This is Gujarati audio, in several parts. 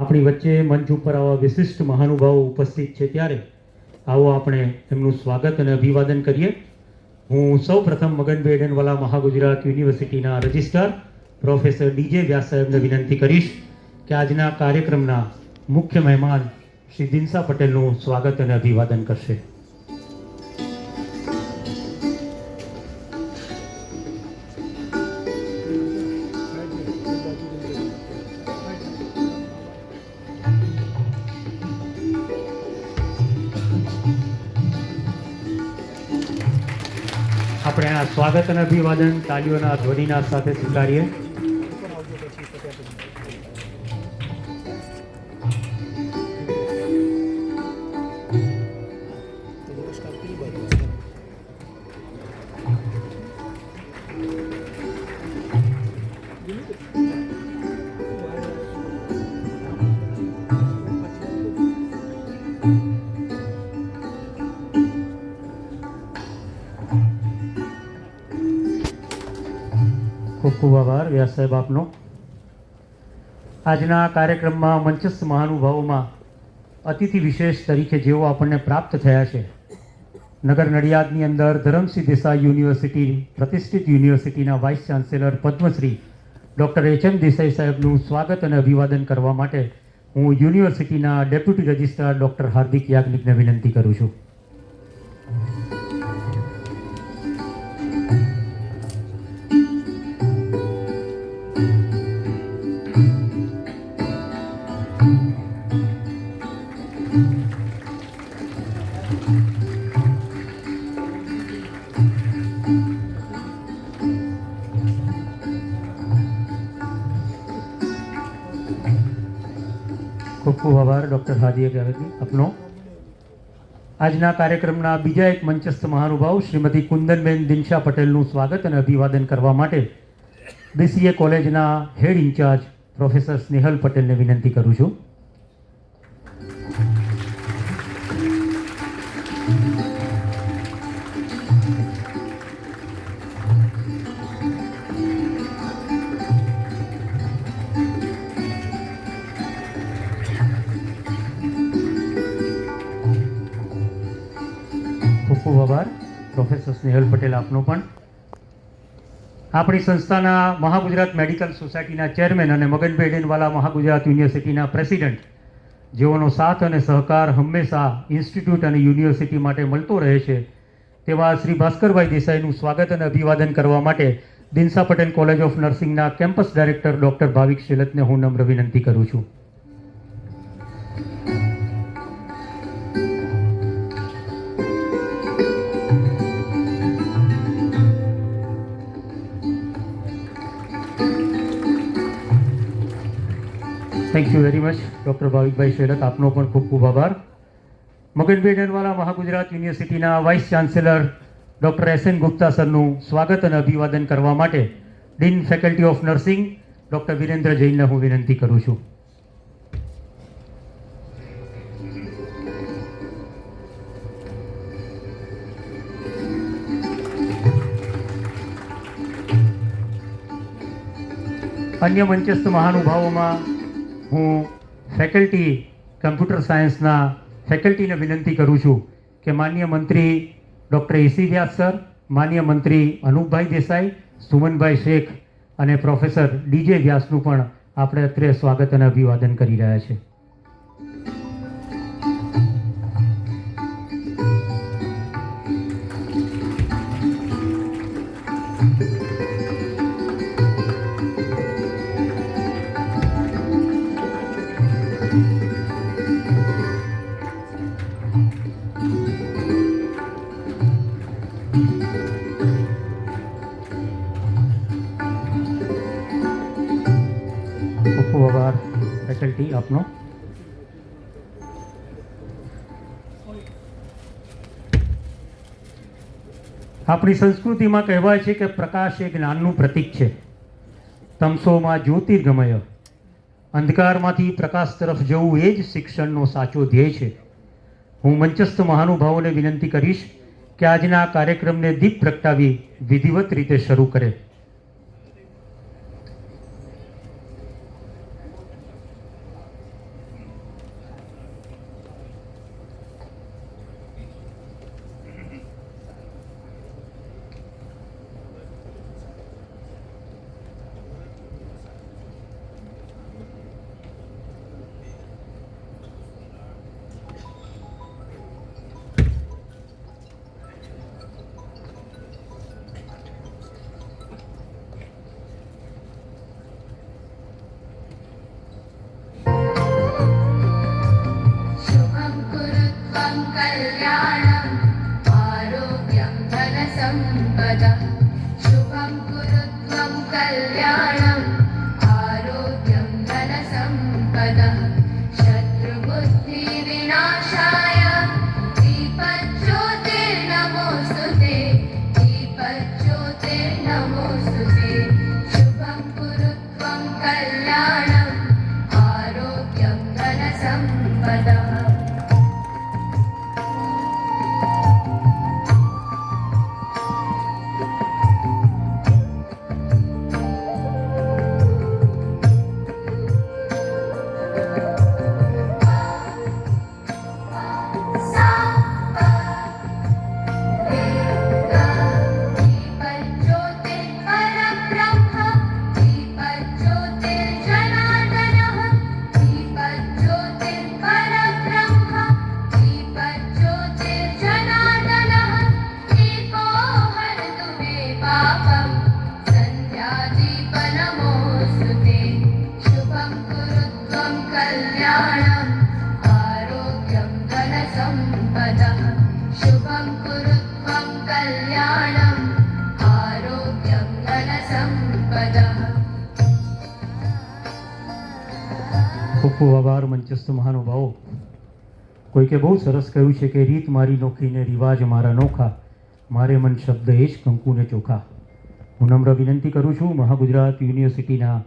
આપણી વચ્ચે મંચ ઉપર આવા વિશિષ્ટ મહાનુભાવો ઉપસ્થિત છે ત્યારે આવો આપણે એમનું સ્વાગત અને અભિવાદન કરીએ. હું સૌ પ્રથમ મગનભાઈ એડનવાલા મહાગુજરાત યુનિવર્સિટીના રજિસ્ટ્રાર પ્રોફેસર ડીજે વ્યાસ સાહેબને વિનંતી કરીશ કે આજના કાર્યક્રમના મુખ્ય મહેમાન શ્રી દિનસા પટેલનું સ્વાગત અને અભિવાદન કરશે. આપણે આ સ્વાગત અને અભિવાદન તાલીઓના ધ્વનિના સાથે સ્વીકારીએ. ખૂબ ખૂબ આભાર વ્યાસ સાહેબ આપનો. આજના કાર્યક્રમમાં મંચસ્થ મહાનુભાવોમાં અતિથિ વિશેષ તરીકે જેઓ આપણને પ્રાપ્ત થયા છે, નગર નડિયાદની અંદર ધરમસિંહ દેસાઈ યુનિવર્સિટી પ્રતિષ્ઠિત યુનિવર્સિટીના vice chancellor Padmashri doctor H M. Desai સાહેબનું સ્વાગત અને અભિવાદન કરવા માટે હું યુનિવર્સિટીના ડેપ્યુટી રજિસ્ટ્રાર ડૉક્ટર હાર્દિક યાજ્ઞિકને વિનંતી કરું છું. ખૂબ ખૂબ આભાર ડૉક્ટર હાર્દિક યાજ્ઞિક આપનો. આજના કાર્યક્રમના બીજા એક મંચસ્થ મહાનુભાવ શ્રીમતી કુંદનબેન દિનશા પટેલનું સ્વાગત અને અભિવાદન કરવા માટે BCA કોલેજના હેડ ઇન્ચાર્જ પ્રોફેસર સ્નેહલ પટેલને વિનંતી કરું છું. ખૂબ આભાર પ્રોફેસર સ્નેહલ પટેલ આપનો પણ. આપણી સંસ્થાના મહાગુજરાત મેડિકલ સોસાયટીના ચેરમેન અને મગનભાઈ એડનવાલા મહાગુજરાત યુનિવર્સિટીના પ્રેસિડેન્ટ, જેઓનો સાથ અને સહકાર હંમેશા ઇન્સ્ટિટ્યૂટ અને યુનિવર્સિટી માટે મળતો રહે છે, તેવા શ્રી ભાસ્કરભાઈ દેસાઈનું સ્વાગત અને અભિવાદન કરવા માટે દિનસા પટેલ કોલેજ ઓફ નર્સિંગના કેમ્પસ ડાયરેક્ટર ડૉક્ટર ભાવિક શેલતને હું નમ્ર વિનંતી કરું છું. Thank you very much doctor Bhavikbhai Shelat, આપનો પણ ખૂબ ખૂબ આભાર. મગનભાઈ એડનવાલા મહાગુજરાત યુનિવર્સિટીના vice chancellor doctor S.N. Gupta સરનું સ્વાગત અને અભિવાદન કરવા માટે dean faculty of nursing doctor Virendra જૈનને હું વિનંતી કરું છું. અન્ય મંચસ્થ મહાનુભાવોમાં હું ફેકલ્ટી કમ્પ્યુટર સાયન્સના ફેકલ્ટીને વિનંતી કરું છું કે માન્ય મંત્રી ડૉક્ટર A.C. વ્યાસ સર, માન્ય મંત્રી અનુપભાઈ દેસાઈ, સુમનભાઈ શેખ અને પ્રોફેસર ડીજે વ્યાસનું પણ આપણે અત્રે સ્વાગત અને અભિવાદન કરી રહ્યા છીએ. ખૂબ આભાર ફેકલ્ટી આપનો. આપણી સંસ્કૃતિમાં કહેવાય છે કે પ્રકાશ એ જ્ઞાનનું પ્રતીક છે. તમસોમાં જ્યોતિર્ગમય, અંધકારમાંથી પ્રકાશ તરફ જવું એ જ શિક્ષણનો સાચો ધ્યેય છે. હું મંચસ્થ મહાનુભાવોને વિનંતી કરીશ કે આજના કાર્યક્રમને દીપ પ્રગટાવી વિધિવત રીતે શરૂ કરે. कल्याणम् आरोग्यं धनसम्पदः शुभं कुरु त्वं कल्याणम् आरोग्यं धनसम्पदः। ખૂબ ખૂબ આભાર મંચસ્થ મહાનુભાવો. કોઈકે બહુ સરસ કહ્યું છે કે રીત મારી નોખી ને રિવાજ મારા નોખા, મારે મન શબ્દ એ જ કંકુ ને ચોખા. હું નમ્ર વિનંતી કરું છું મહાગુજરાત યુનિવર્સિટીના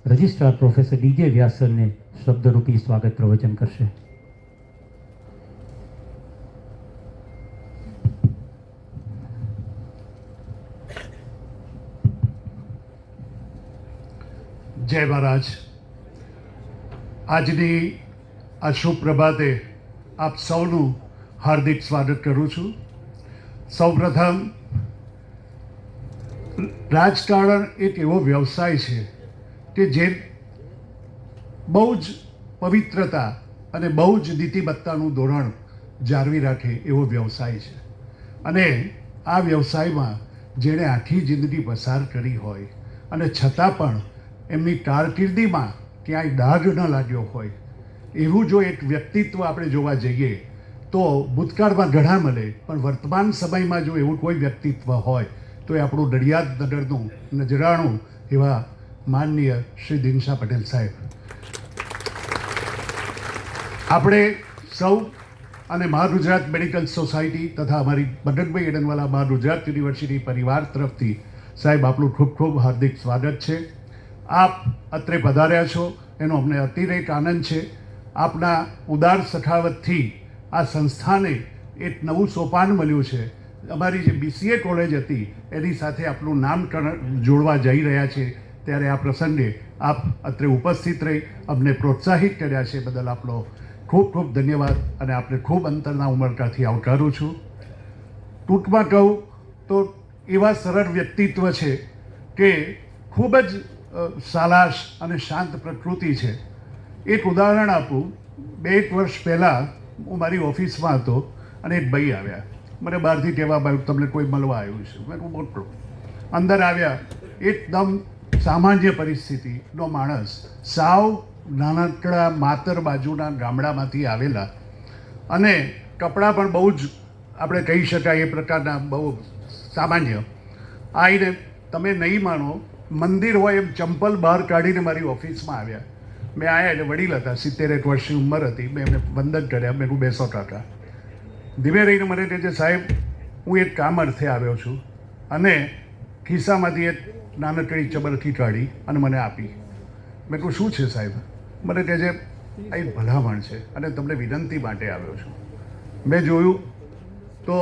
રજિસ્ટ્રાર પ્રોફેસર ડીજે વ્યાસરને શબ્દરૂપી સ્વાગત પ્રવચન કરશે. જય મહારાજ. આજની આ શુભ પ્રભાતે આપ સૌનું હાર્દિક સ્વાગત કરું છું. સૌપ્રથમ રાજકારણ એક એવો વ્યવસાય છે કે જે બહુ જ પવિત્રતા અને બહુ જ નીતિમત્તાનું ધોરણ જાળવી રાખે એવો વ્યવસાય છે. અને આ વ્યવસાયમાં જેણે આખી જિંદગી પસાર કરી હોય અને છતાં પણ એમની કારકિર્દીમાં ક્યાંય ડાઘ ન લાગ્યો હોય એવું જો એક વ્યક્તિત્વ આપણે જોવા જઈએ તો ભૂતકાળમાં ઘણા મળે, પણ વર્તમાન સમયમાં જો એવું કોઈ વ્યક્તિત્વ હોય તો એ આપણું નડિયાદ નગરનું નજરાણું એવા માનનીય શ્રી દિનશા પટેલ સાહેબ. આપણે સૌ અને મહાગુજરાત મેડિકલ સોસાયટી તથા અમારી મગનભાઈ એડનવાલા મહાગુજરાત યુનિવર્સિટી પરિવાર તરફથી સાહેબ આપનું ખૂબ ખૂબ હાર્દિક સ્વાગત છે. આપ અત્રે પધાર્યા છો એનો અમને અતિરેક આનંદ છે. આપના ઉદાર સખાવતથી આ સંસ્થાને એક નવું સોપાન મળ્યું છે. અમારી જે BCA કોલેજ હતી એની સાથે આપનું નામકરણ જોડવા જઈ રહ્યા છે, ત્યારે આ પ્રસંગે આપ અત્રે ઉપસ્થિત રહી અમને પ્રોત્સાહિત કર્યા છે બદલ આપનો ખૂબ ખૂબ ધન્યવાદ અને આપને ખૂબ અંતરના ઉમળકાથી આવકારું છું. ટૂંકમાં કહું તો એવા સરળ વ્યક્તિત્વ છે કે ખૂબ જ સાલાશ અને શાંત પ્રકૃતિ છે. એક ઉદાહરણ આપું. 2 વર્ષ પહેલાં હું મારી ઓફિસમાં હતો અને એક ભાઈ આવ્યા. મને બહારથી કહેવા આવ્યું તમને કોઈ મળવા આવ્યું છે. મેં કહું મોટો અંદર આવ્યા. એકદમ સામાન્ય પરિસ્થિતિનો માણસ, સાવ નાનકડા માતર બાજુના ગામડામાંથી આવેલા અને કપડાં પણ બહુ જ આપણે કહી શકાય એ પ્રકારના બહુ સામાન્ય. આવીને તમે નહીં માનો મંદિર હોય એમ ચંપલ બહાર કાઢીને મારી ઓફિસમાં આવ્યા. મેં આવ્યા એટલે વડીલ હતા, 70 વર્ષની ઉંમર હતી. મેં એમને વંદન કર્યા. મેં કહું બેસો કાકા. ધીમે રહીને મને કહે છે સાહેબ હું એક કામ અર્થે આવ્યો છું, અને ખિસ્સામાંથી એક નાનકડી ચબરકી કાઢી અને મને આપી. મેં કહું શું છે સાહેબ? મને કહે છે આ એક ભલામણ છે અને તમને વિનંતી માટે આવ્યો છું. મેં જોયું તો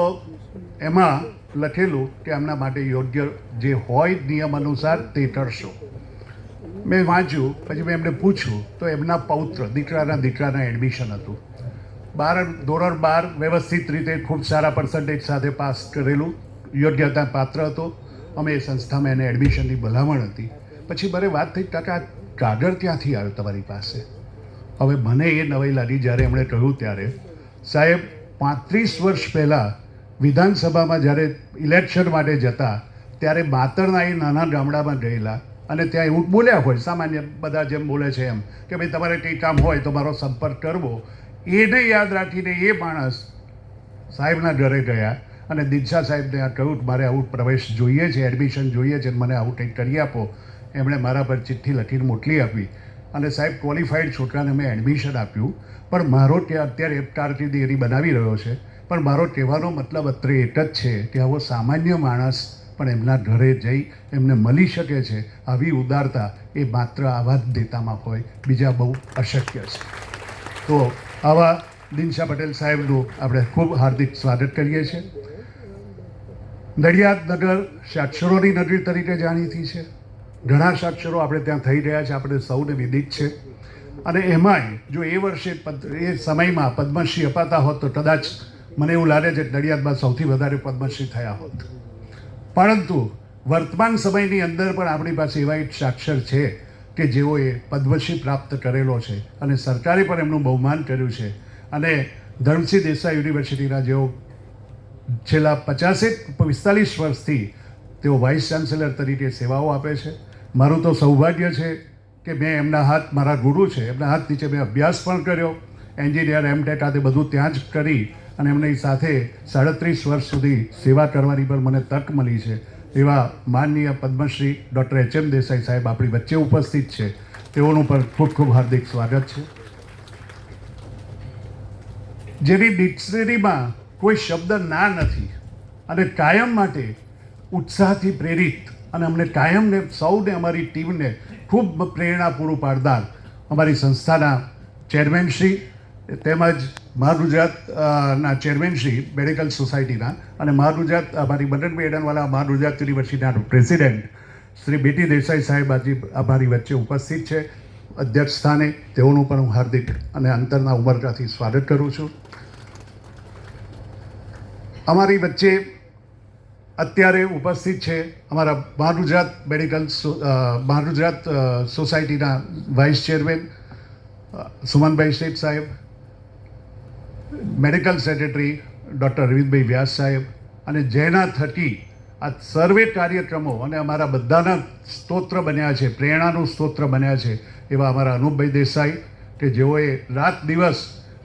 એમાં લખેલું કે એમના માટે યોગ્ય જે હોય નિયમ અનુસાર તે કરશો. મેં વાંચ્યું, પછી મેં એમને પૂછ્યું તો એમના પૌત્ર દીકરાના એડમિશન હતું. ધોરણ 12 વ્યવસ્થિત રીતે ખૂબ સારા પર્સન્ટેજ સાથે પાસ કરેલું, યોગ્યતા પાત્ર હતો. અમે એ સંસ્થામાં એને એડમિશનની ભલામણ હતી. પછી મને વાત થઈ કાકા કાગળ ક્યાંથી આવ્યો તમારી પાસે? હવે મને એ નવાઈ લાગી જ્યારે એમણે કહ્યું ત્યારે. સાહેબ 35 વર્ષ પહેલાં વિધાનસભામાં જ્યારે ઇલેક્શન માટે જતા ત્યારે માતરના એ નાના ગામડામાં ગયેલા અને ત્યાં એવું બોલ્યા હોય સામાન્ય બધા જેમ બોલે છે એમ કે ભાઈ તમારે કંઈ કામ હોય તો મારો સંપર્ક કરવો. એને યાદ રાખીને એ માણસ સાહેબના ઘરે ગયા અને દિનશા સાહેબને આ કહ્યું મારે આવું પ્રવેશ જોઈએ છે, એડમિશન જોઈએ છે, મને આવું કંઈક કરી આપો. એમણે મારા પર ચિઠ્ઠી લખીને મોકલી આપી અને સાહેબ ક્વોલિફાઈડ છોકરાને મેં એડમિશન આપ્યું. પણ મારો અત્યારે કારકિર્દી એની બનાવી રહ્યો છે. પણ મારો કહેવાનો મતલબ અત્રે એક જ છે કે આવો સામાન્ય માણસ પણ એમના ઘરે જઈ એમને મળી શકે છે. આવી ઉદારતા એ માત્ર આવા જ નેતામાં હોય, બીજા બહુ અશક્ય છે. તો આવા દિનશા પટેલ સાહેબનું આપણે ખૂબ હાર્દિક સ્વાગત કરીએ છીએ. નડિયાદ નગર સાક્ષરોની નગરી તરીકે જાણીતી છે. ઘણા સાક્ષરો આપણે ત્યાં થઈ રહ્યા છે, આપણે સૌને વિદિત છે. અને એમાંય જો એ વર્ષે એ સમયમાં પદ્મશ્રી અપાતા હોત તો કદાચ મને એવું લાગે છે કે નડિયાદમાં સૌથી વધારે પદ્મશ્રી થયા હોત. પરંતુ વર્તમાન સમયની અંદર પણ આપણી પાસે એવા એક સાક્ષર છે કે જેઓએ પદ્મશ્રી પ્રાપ્ત કરેલો છે અને સરકારે પણ એમનું બહુમાન કર્યું છે. અને ધર્મસિંહ દેસાઈ યુનિવર્સિટીના જેઓ છેલ્લા 45 વર્ષથી તેઓ વાઇસ ચાન્સેલર તરીકે સેવાઓ આપે છે. મારું તો સૌભાગ્ય છે કે મેં એમના હાથ, મારા ગુરુ છે, એમના હાથ નીચે મેં અભ્યાસ પણ કર્યો, એન્જિનિયર એમટેક આ તે બધું ત્યાં જ કરી અને એમની સાથે 37 વર્ષ સુધી સેવા કરવાની પણ મને તક મળી છે. એવા માનનીય પદ્મશ્રી ડૉક્ટર એચ.એમ. દેસાઈ સાહેબ આપણી વચ્ચે ઉપસ્થિત છે. તેઓનું પણ ખૂબ ખૂબ હાર્દિક સ્વાગત છે. જેની ડિક્શનરીમાં કોઈ શબ્દ ના નથી અને કાયમ માટે ઉત્સાહથી પ્રેરિત અને અમને કાયમને સૌને, અમારી ટીમને ખૂબ પ્રેરણા પૂરું પાડનાર અમારી સંસ્થાના ચેરમેનશ્રી તેમજ મહાગુજરાતના ચેરમેનશ્રી મેડિકલ સોસાયટીના અને મહાગુજરાત અમારી મદનભાઈ એડનવાલા મહાગુજરાત યુનિવર્સિટીના પ્રેસિડેન્ટ શ્રી બીટી દેસાઈ સાહેબ આજે અમારી વચ્ચે ઉપસ્થિત છે અધ્યક્ષ સ્થાને. તેઓનું પણ હું હાર્દિક અને અંતરના ઉમળકાથી સ્વાગત કરું છું. અમારી વચ્ચે અત્યારે ઉપસ્થિત છે અમારા મહાગુજરાત સોસાયટીના વાઇસ ચેરમેન સુમનભાઈ શેઠ સાહેબ, મેડિકલ સેક્રેટરી ડૉક્ટર અરવિંદભાઈ વ્યાસ સાહેબ, અને જેના થકી આ સર્વે કાર્યક્રમો અને અમારા બધાના સ્તોત્ર બન્યા છે, પ્રેરણાનું સ્તોત્ર બન્યા છે એવા અમારા અનુપભાઈ દેસાઈ, કે જેઓએ રાત દિવસ,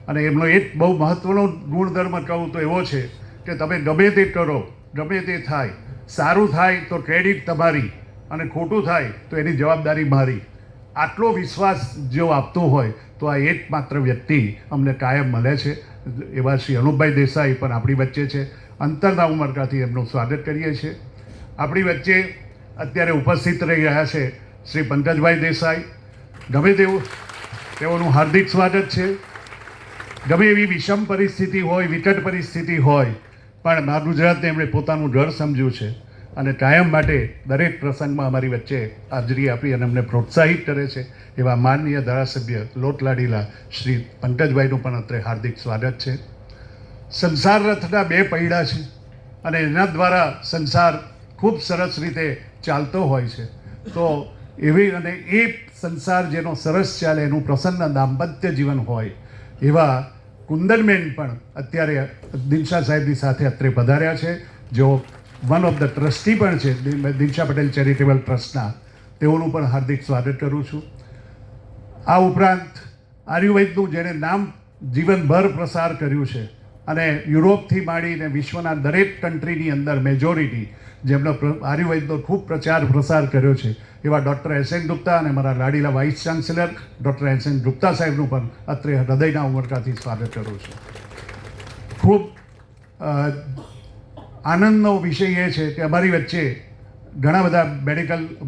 અને એમનો એક બહુ મહત્ત્વનો ગુણધર્મ કહું તો એવો છે કે તમે ગમે તે કરો, ગમે તે થાય, સારું થાય તો ક્રેડિટ તમારી અને ખોટું થાય તો એની જવાબદારી મારી. આટલો વિશ્વાસ જો આપતો હોય તો આ એકમાત્ર વ્યક્તિ અમને કાયમ મળે છે. એવા શ્રી અનુપભાઈ દેસાઈ પણ આપણી વચ્ચે છે. અંતરના ઉમળકાથી એમનું સ્વાગત કરીએ છીએ. આપણી વચ્ચે અત્યારે ઉપસ્થિત રહી રહ્યા છે શ્રી પંકજભાઈ દેસાઈ. ગમે તેઓનું હાર્દિક સ્વાગત છે. ગમે એવી વિષમ પરિસ્થિતિ હોય, વિકટ પરિસ્થિતિ હોય, પણ મા ગુજરાતને એમણે પોતાનું ઘર સમજ્યું છે અને કાયમ માટે દરેક પ્રસંગમાં અમારી વચ્ચે હાજરી આપી અને અમને પ્રોત્સાહિત કરે છે. એવા માનનીય ધારાસભ્ય લોટલાડીલા શ્રી પંકજભાઈનું પણ અત્રે હાર્દિક સ્વાગત છે. સંસાર રથના 2 પૈડા છે અને એના દ્વારા સંસાર ખૂબ સરસ રીતે ચાલતો હોય છે. તો એવી અને એ સંસાર જેનો સરસ ચાલે એનું પ્રસન્ન દાંપત્ય જીવન હોય એવા કુંદનબેન પણ અત્યારે દિનશા સાહેબની સાથે અત્રે પધાર્યા છે, જેઓ વન ઓફ ધ ટ્રસ્ટી પણ છે દિનશા પટેલ ચેરિટેબલ ટ્રસ્ટના. તેઓનું પણ હાર્દિક સ્વાગત કરું છું. આ ઉપરાંત આયુર્વેદનું જેણે નામ જીવનભર પ્રસાર કર્યું છે અને યુરોપથી માંડીને વિશ્વના દરેક કન્ટ્રીની અંદર મેજોરિટી જેમનો આયુર્વેદનો ખૂબ પ્રચાર પ્રસાર કર્યો છે એવા ડૉક્ટર એસ.એન. ગુપ્તા અને મારા લાડીલા વાઇસ ચાન્સેલર ડૉક્ટર એસ.એન. ગુપ્તા સાહેબનું પણ અત્રે હૃદયના ઉમળકાથી સ્વાગત કરું છું. ખૂબ આનંદનો વિષય એ છે કે અમારી વચ્ચે ઘણા બધા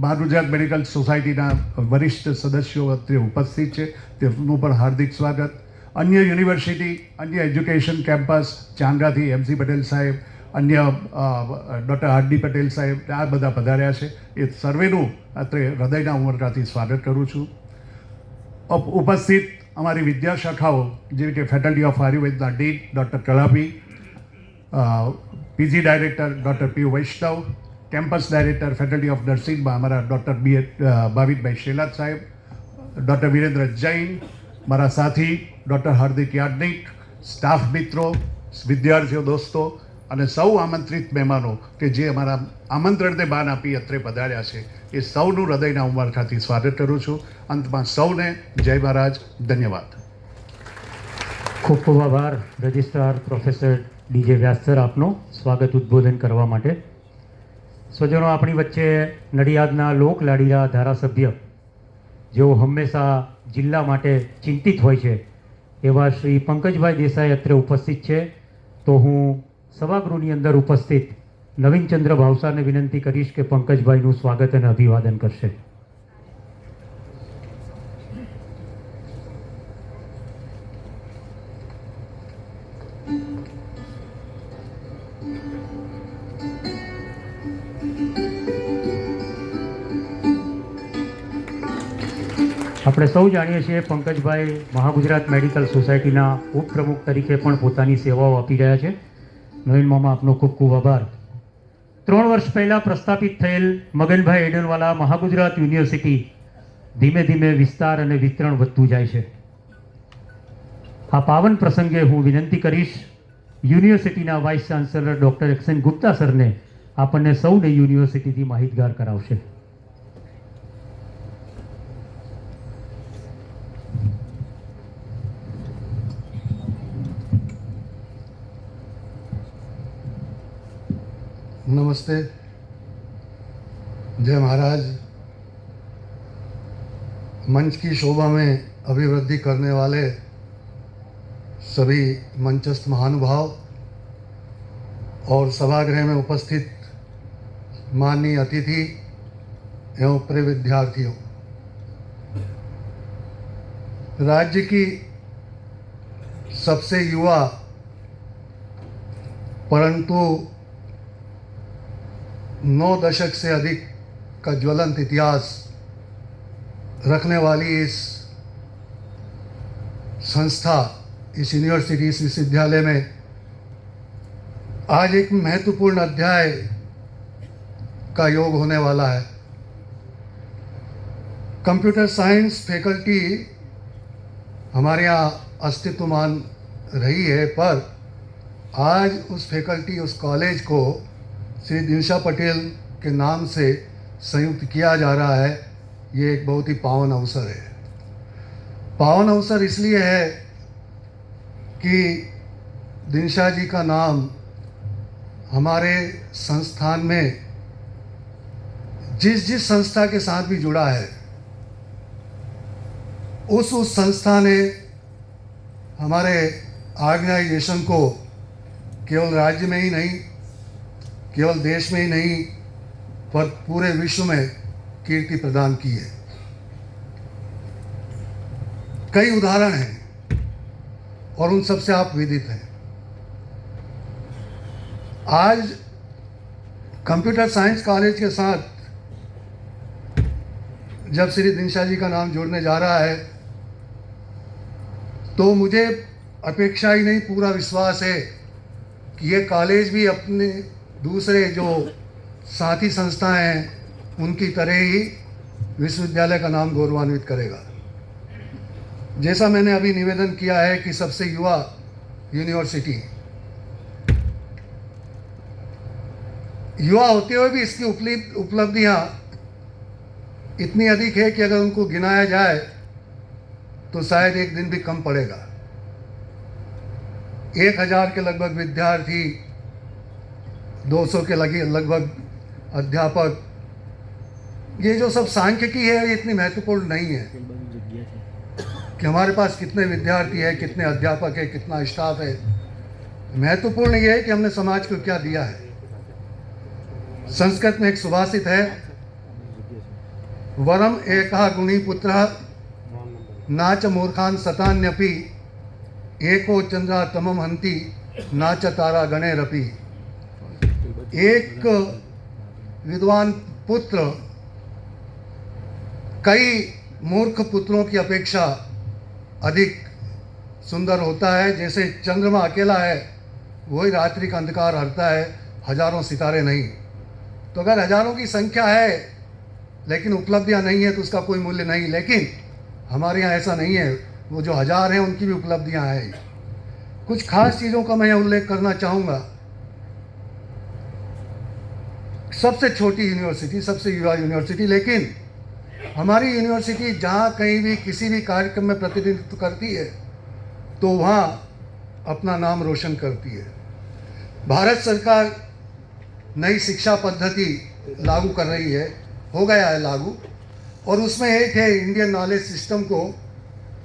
મહાગુજરાત મેડિકલ સોસાયટીના વરિષ્ઠ સદસ્યો અત્રે ઉપસ્થિત છે. તેમનું પણ હાર્દિક સ્વાગત. અન્ય યુનિવર્સિટી, અન્ય એજ્યુકેશન કેમ્પસ, ચાંગાથી એમ.સી. પટેલ સાહેબ, અન્ય ડૉક્ટર આર.ડી. પટેલ સાહેબ, આ બધા પધાર્યા છે. એ સર્વેનું અત્રે હૃદયના ઉમળકાથી સ્વાગત કરું છું. ઉપસ્થિત અમારી વિદ્યાશાખાઓ જેવી કે ફેકલ્ટી ઓફ આયુર્વેદના dean doctor Kalapi, PG director doctor P Vaishnav, campus director faculty of નર્સિંગમાં અમારા ડૉક્ટર ભાવિકભાઈ શેલાત સાહેબ, ડૉક્ટર વિરેન્દ્ર જૈન, મારા સાથી ડૉક્ટર હાર્દિક યાજ્ઞિક, સ્ટાફ મિત્રો, વિદ્યાર્થીઓ, દોસ્તો અને સૌ આમંત્રિત મહેમાનો કે જે અમારા આમંત્રણને માન આપી અત્રે પધાર્યા છે, એ સૌનું હૃદયના ઉમળકાથી સ્વાગત કરું છું. અંતમાં સૌને જય મહારાજ, ધન્યવાદ. ખૂબ ખૂબ આભાર રજિસ્ટ્રાર પ્રોફેસર ડીજે વ્યાસ સર આપનો સ્વાગત ઉદ્બોધન કરવા માટે. સ્વજનો, આપણી વચ્ચે નડિયાદના લોકલાડીલા ધારાસભ્ય જેઓ હંમેશા જિલ્લા માટે ચિંતિત હોય છે એવા શ્રી પંકજભાઈ દેસાઈ અત્રે ઉપસ્થિત છે. તો હું સભાગૃહની અંદર ઉપસ્થિત નવીનચંદ્ર ભાવસારને વિનંતી કરીશ કે પંકજભાઈનું સ્વાગત અને અભિવાદન કરશે. આપણે સૌ જાણીએ છીએ પંકજભાઈ મહાગુજરાત મેડિકલ સોસાયટીના ઉપપ્રમુખ તરીકે પણ પોતાની સેવાઓ આપી રહ્યા છે. નવીન મામા, આપનો ખૂબ ખૂબ આભાર. 3 વર્ષ પહેલાં પ્રસ્થાપિત થયેલ મગનભાઈ એડનવાલા મહાગુજરાત યુનિવર્સિટી ધીમે ધીમે વિસ્તાર અને વિસ્તરણ વધતું જાય છે. આ પાવન પ્રસંગે હું વિનંતી કરીશ યુનિવર્સિટીના વાઇસ ચાન્સેલર ડૉક્ટર એસ.એન. ગુપ્તા સરને આપણને સૌને યુનિવર્સિટીથી માહિતગાર કરાવશે. नमस्ते। जय महाराज। मंच की शोभा में अभिवृद्धि करने वाले सभी मंचस्थ महानुभाव और सभागृह में उपस्थित माननीय अतिथि एवं प्रिय विद्यार्थियों, राज्य की सबसे युवा परंतु 9 दशक से अधिक का ज्वलंत इतिहास रखने वाली इस संस्था, इस यूनिवर्सिटी, इस विश्वविद्यालय में आज एक महत्वपूर्ण अध्याय का योग होने वाला है। कंप्यूटर साइंस फैकल्टी हमारे यहाँ अस्तित्वमान रही है, पर आज उस फैकल्टी, उस कॉलेज को श्री दिनशा पटेल के नाम से संयुक्त किया जा रहा है। ये एक बहुत ही पावन अवसर है। पावन अवसर इसलिए है कि दिनशा जी का नाम हमारे संस्थान में जिस जिस संस्था के साथ भी जुड़ा है, उस संस्था ने हमारे ऑर्गेनाइजेशन को केवल राज्य में ही नहीं, केवल देश में ही नहीं, पर पूरे विश्व में कीर्ति प्रदान की है। कई उदाहरण हैं और उन सबसे आप विदित हैं। आज कंप्यूटर साइंस कॉलेज के साथ जब श्री दिनशा जी का नाम जोड़ने जा रहा है, तो मुझे अपेक्षा ही नहीं, पूरा विश्वास है कि ये कॉलेज भी अपने दूसरे जो साथी संस्थाएं हैं उनकी तरह ही विश्वविद्यालय का नाम गौरवान्वित करेगा। जैसा मैंने अभी निवेदन किया है कि सबसे युवा यूनिवर्सिटी, युवा होते हुए भी इसकी उपलब्धियां इतनी अधिक है कि अगर उनको गिनाया जाए तो शायद एक दिन भी कम पड़ेगा। 1000 के लगभग विद्यार्थी, 200 के लगभग अध्यापक, ये जो सब सांख्यिकी है, ये इतनी महत्वपूर्ण नहीं है कि हमारे पास कितने विद्यार्थी है, कितने अध्यापक है, कितना स्टाफ है। महत्वपूर्ण ये है कि हमने समाज को क्या दिया है। संस्कृत में एक सुभाषित है, वरम एकः गुणी पुत्रः नाच मूर्खान सतान्यपि एको चंद्रा तमम हंति नाच तारा गणेरपि। एक विद्वान पुत्र कई मूर्ख पुत्रों की अपेक्षा अधिक सुंदर होता है। जैसे चंद्रमा अकेला है, वही रात्रि का अंधकार हरता है, हजारों सितारे नहीं। तो अगर हजारों की संख्या है लेकिन उपलब्धियां नहीं है तो उसका कोई मूल्य नहीं। लेकिन हमारे यहाँ ऐसा नहीं है, वो जो 1000 हैं उनकी भी उपलब्धियां हैं। कुछ खास चीज़ों का मैं उल्लेख करना चाहूँगा। सबसे छोटी यूनिवर्सिटी, सबसे युवा यूनिवर्सिटी, लेकिन हमारी यूनिवर्सिटी जहाँ कहीं भी किसी भी कार्यक्रम में प्रतिनिधित्व करती है तो वहाँ अपना नाम रोशन करती है। भारत सरकार नई शिक्षा पद्धति लागू कर रही है, हो गया है लागू, और उसमें एक है इंडियन नॉलेज सिस्टम को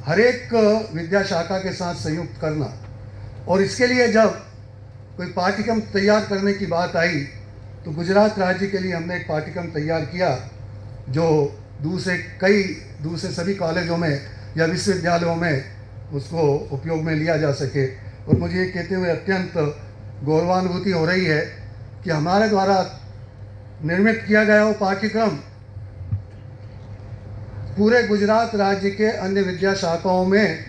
हर एक विद्या शाखा के साथ संयुक्त करना। और इसके लिए जब कोई पाठ्यक्रम तैयार करने की बात आई तो गुजरात राज्य के लिए हमने एक पाठ्यक्रम तैयार किया जो दूसरे सभी कॉलेजों में या विश्वविद्यालयों में उसको उपयोग में लिया जा सके। और मुझे ये कहते हुए अत्यंत गौरवानुभूति हो रही है कि हमारे द्वारा निर्मित किया गया वो पाठ्यक्रम पूरे गुजरात राज्य के अन्य विद्या शाखाओं में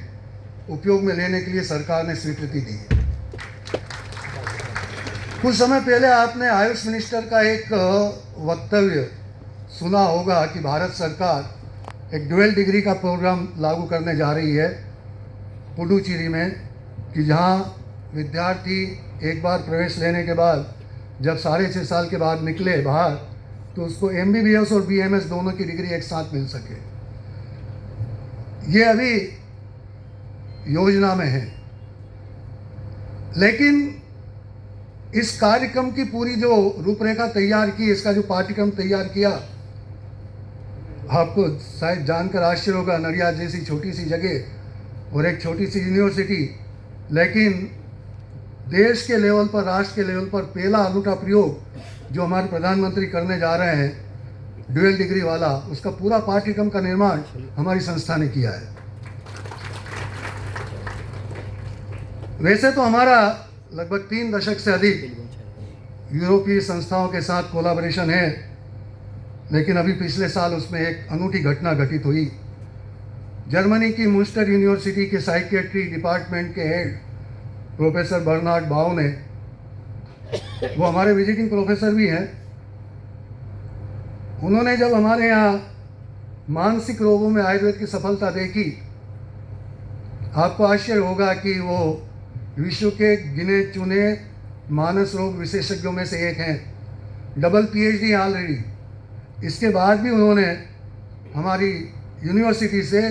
उपयोग में लेने के लिए सरकार ने स्वीकृति दी। कुछ समय पहले आपने आयुष मिनिस्टर का एक वक्तव्य सुना होगा कि भारत सरकार एक ड्यूअल डिग्री का प्रोग्राम लागू करने जा रही है पुडुचेरी में, कि जहां विद्यार्थी एक बार प्रवेश लेने के बाद जब 6.5 साल के बाद निकले बाहर तो उसको MBBS और BMS दोनों की डिग्री एक साथ मिल सके। ये अभी योजना में है, लेकिन इस कार्यक्रम की पूरी जो रूपरेखा तैयार की, इसका जो पाठ्यक्रम तैयार किया, आपको शायद जानकर आश्चर्य होगा, नडियाद जैसी छोटी सी जगह और एक छोटी सी यूनिवर्सिटी, लेकिन देश के लेवल पर, राष्ट्र के लेवल पर पहला अनूठा प्रयोग जो हमारे प्रधानमंत्री करने जा रहे हैं, ड्यूअल डिग्री वाला, उसका पूरा पाठ्यक्रम का निर्माण हमारी संस्था ने किया है। वैसे तो हमारा लगभग 3 दशक से अधिक यूरोपीय संस्थाओं के साथ कोलैबोरेशन है, लेकिन अभी पिछले साल उसमें एक अनूठी घटना घटित हुई। जर्मनी की मुंस्टर यूनिवर्सिटी के साइकियाट्री डिपार्टमेंट के हेड प्रोफेसर बर्नार्ड बाउ ने, वो हमारे विजिटिंग प्रोफेसर भी हैं, उन्होंने जब हमारे यहाँ मानसिक रोगों में आयुर्वेद की सफलता देखी, आपको आश्चर्य होगा कि वो विश्व के गिने चुने मानस रोग विशेषज्ञों में से एक हैं, डबल PhD ऑलरेडी। इसके बाद भी उन्होंने हमारी यूनिवर्सिटी से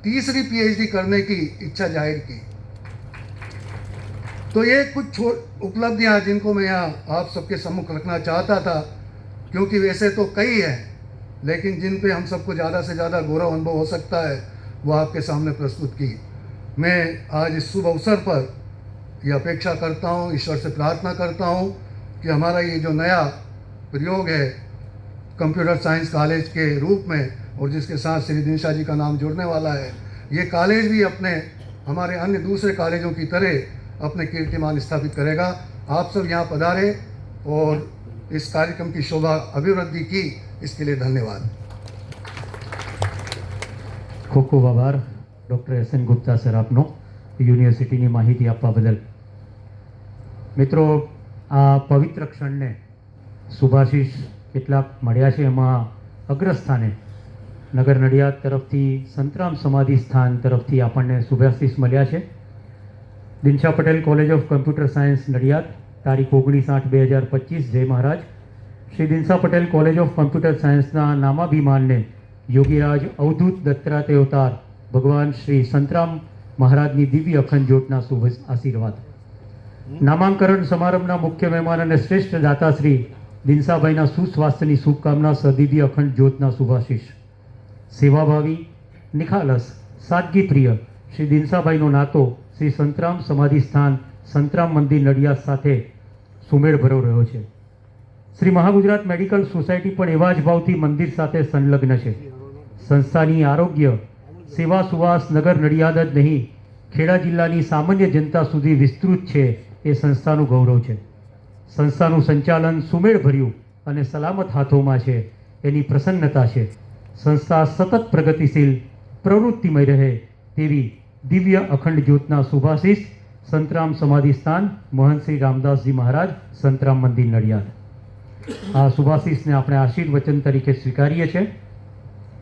तीसरी PhD करने की इच्छा जाहिर की। तो ये कुछ उपलब्धियां जिनको मैं यहाँ आप सबके सम्मुख रखना चाहता था, क्योंकि वैसे तो कई हैं, लेकिन जिन पे हम सबको ज़्यादा से ज़्यादा गौरव अनुभव हो सकता है, वो आपके सामने प्रस्तुत की। मैं आज इस शुभ अवसर पर ये अपेक्षा करता हूँ, ईश्वर से प्रार्थना करता हूँ कि हमारा ये जो नया प्रयोग है कंप्यूटर साइंस कॉलेज के रूप में, और जिसके साथ श्री दिनशा जी का नाम जुड़ने वाला है, ये कॉलेज भी अपने हमारे अन्य दूसरे कॉलेजों की तरह अपने कीर्तिमान स्थापित करेगा। आप सब यहाँ पधारे और इस कार्यक्रम की शोभा अभिवृद्धि की, इसके लिए धन्यवाद। ખૂબ ખૂબ આભાર ડૉક્ટર SN ગુપ્તા સર આપનો યુનિવર્સિટીની માહિતી આપવા બદલ. મિત્રો, આ પવિત્ર ક્ષણને શુભાશીષ કેટલાક મળ્યા છે, એમાં અગ્રસ્થાને નગર નડિયાદ તરફથી સંતરામ સમાધિ સ્થાન તરફથી આપણને શુભાશીષ મળ્યા છે. Dinsha Patel college of computer science Nadiad, તારીખ 19/8/2025. જય મહારાજ. Shri Dinsha Patel college of computer સાયન્સના નામાભિમાનને યોગીરાજ અવધૂત દત્તાત્રેય અવતાર ભગવાન શ્રી સંતરામ મહારાજની દિવ્ય અખંડ જ્યોતના શુભ આશીર્વાદ. નામાંકરણ સમારંભના મુખ્ય મહેમાન અને શ્રેષ્ઠ દાતા શ્રી દિનસાભાઈના સુસ્વાસ્થ્યની શુભકામના સદિવ્ય અખંડ જ્યોતના શુભાશીષ. સેવાભાવી, નિખાલસ, સાદગી પ્રિય શ્રી દિનસાભાઈનો નાતો શ્રી સંતરામ સમાધિ સ્થાન સંતરામ મંદિર નડિયાદ સાથે સુમેળભર્યો રહ્યો છે. શ્રી મહાગુજરાત મેડિકલ સોસાયટી પણ એવા જ ભાવથી મંદિર સાથે સંલગ્ન છે. સંસ્થાની આરોગ્ય સેવા સુવાસ નગર નડિયાદ જ નહીં, ખેડા જિલ્લાની સામાન્ય જનતા સુધી વિસ્તૃત છે, એ સંસ્થાનું ગૌરવ છે. સંસ્થાનું સંચાલન સુમેળભર્યું અને સલામત હાથોમાં છે, એની પ્રસન્નતા છે. સંસ્થા સતત પ્રગતિશીલ પ્રવૃત્તિમય રહે તેવી દિવ્ય અખંડ જ્યોતના શુભાશીષ સંતરામ સમાધિ સ્થાન મહંત શ્રી રામદાસજી મહારાજ સંતરામ મંદિર નડિયાદ. આ શુભાશીષને આપણે આશીર્વચન તરીકે સ્વીકારીએ છીએ.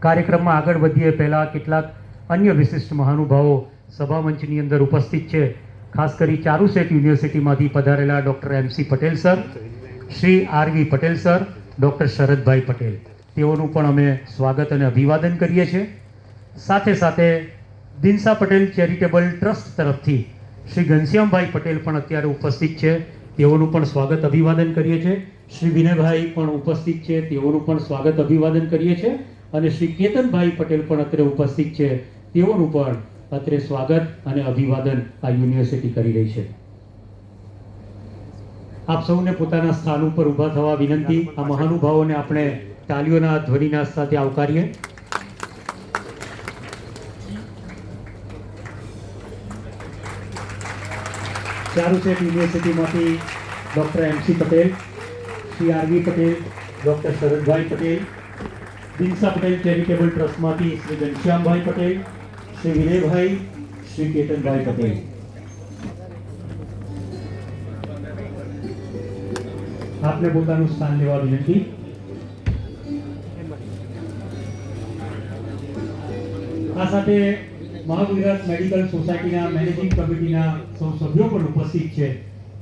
કાર્યક્રમમાં આગળ વધીએ પહેલાં કેટલાક અન્ય વિશિષ્ટ મહાનુભાવો સભામંચની અંદર ઉપસ્થિત છે. ખાસ કરી ચારુસેટ યુનિવર્સિટીમાંથી પધારેલા doctor MC Patel sir, Shri RV Patel sir, doctor Sharadbhai Patel, તેઓનું પણ અમે સ્વાગત અને અભિવાદન કરીએ છીએ. સાથે સાથે દિનશા પટેલ ચેરિટેબલ ટ્રસ્ટ તરફથી શ્રી ઘનશ્યામભાઈ પટેલ પણ અત્યારે ઉપસ્થિત છે, તેઓનું પણ સ્વાગત અભિવાદન કરીએ છીએ. શ્રી વિનયભાઈ પણ ઉપસ્થિત છે, તેઓનું પણ સ્વાગત અભિવાદન કરીએ છીએ. અને શ્રી કેતનભાઈ પટેલ પણ અત્યારે ઉપસ્થિત છે, તેઓનું પણ અત્રે સ્વાગત અને અભિવાદન આ યુનિવર્સિટી કરી રહી છે. આપ સૌને પોતાના સ્થાન ઉપર ઊભા થવા વિનંતી. આ મહાનુભાવોને આપણે તાલીઓના ધ્વનિના સાથે આવકારીએ. ચારુસેટ યુનિવર્સિટીમાંથી doctor MC Patel, Shri RV Patel, doctor Sharadbhai Patel, Dinsha Patel charitable ટ્રસ્ટમાંથી શ્રી ઘનશ્યામભાઈ પટેલ, શ્રી વિનયભાઈ, શ્રી કેતનભાઈ પટેલ. આપને પોતાનું સ્થાન લેવા વિનંતી. આ સાથે મહાગુજરાત મેડિકલ સોસાયટીના મેનેજિંગ કમિટીના સૌ સભ્યો પણ ઉપસ્થિત છે.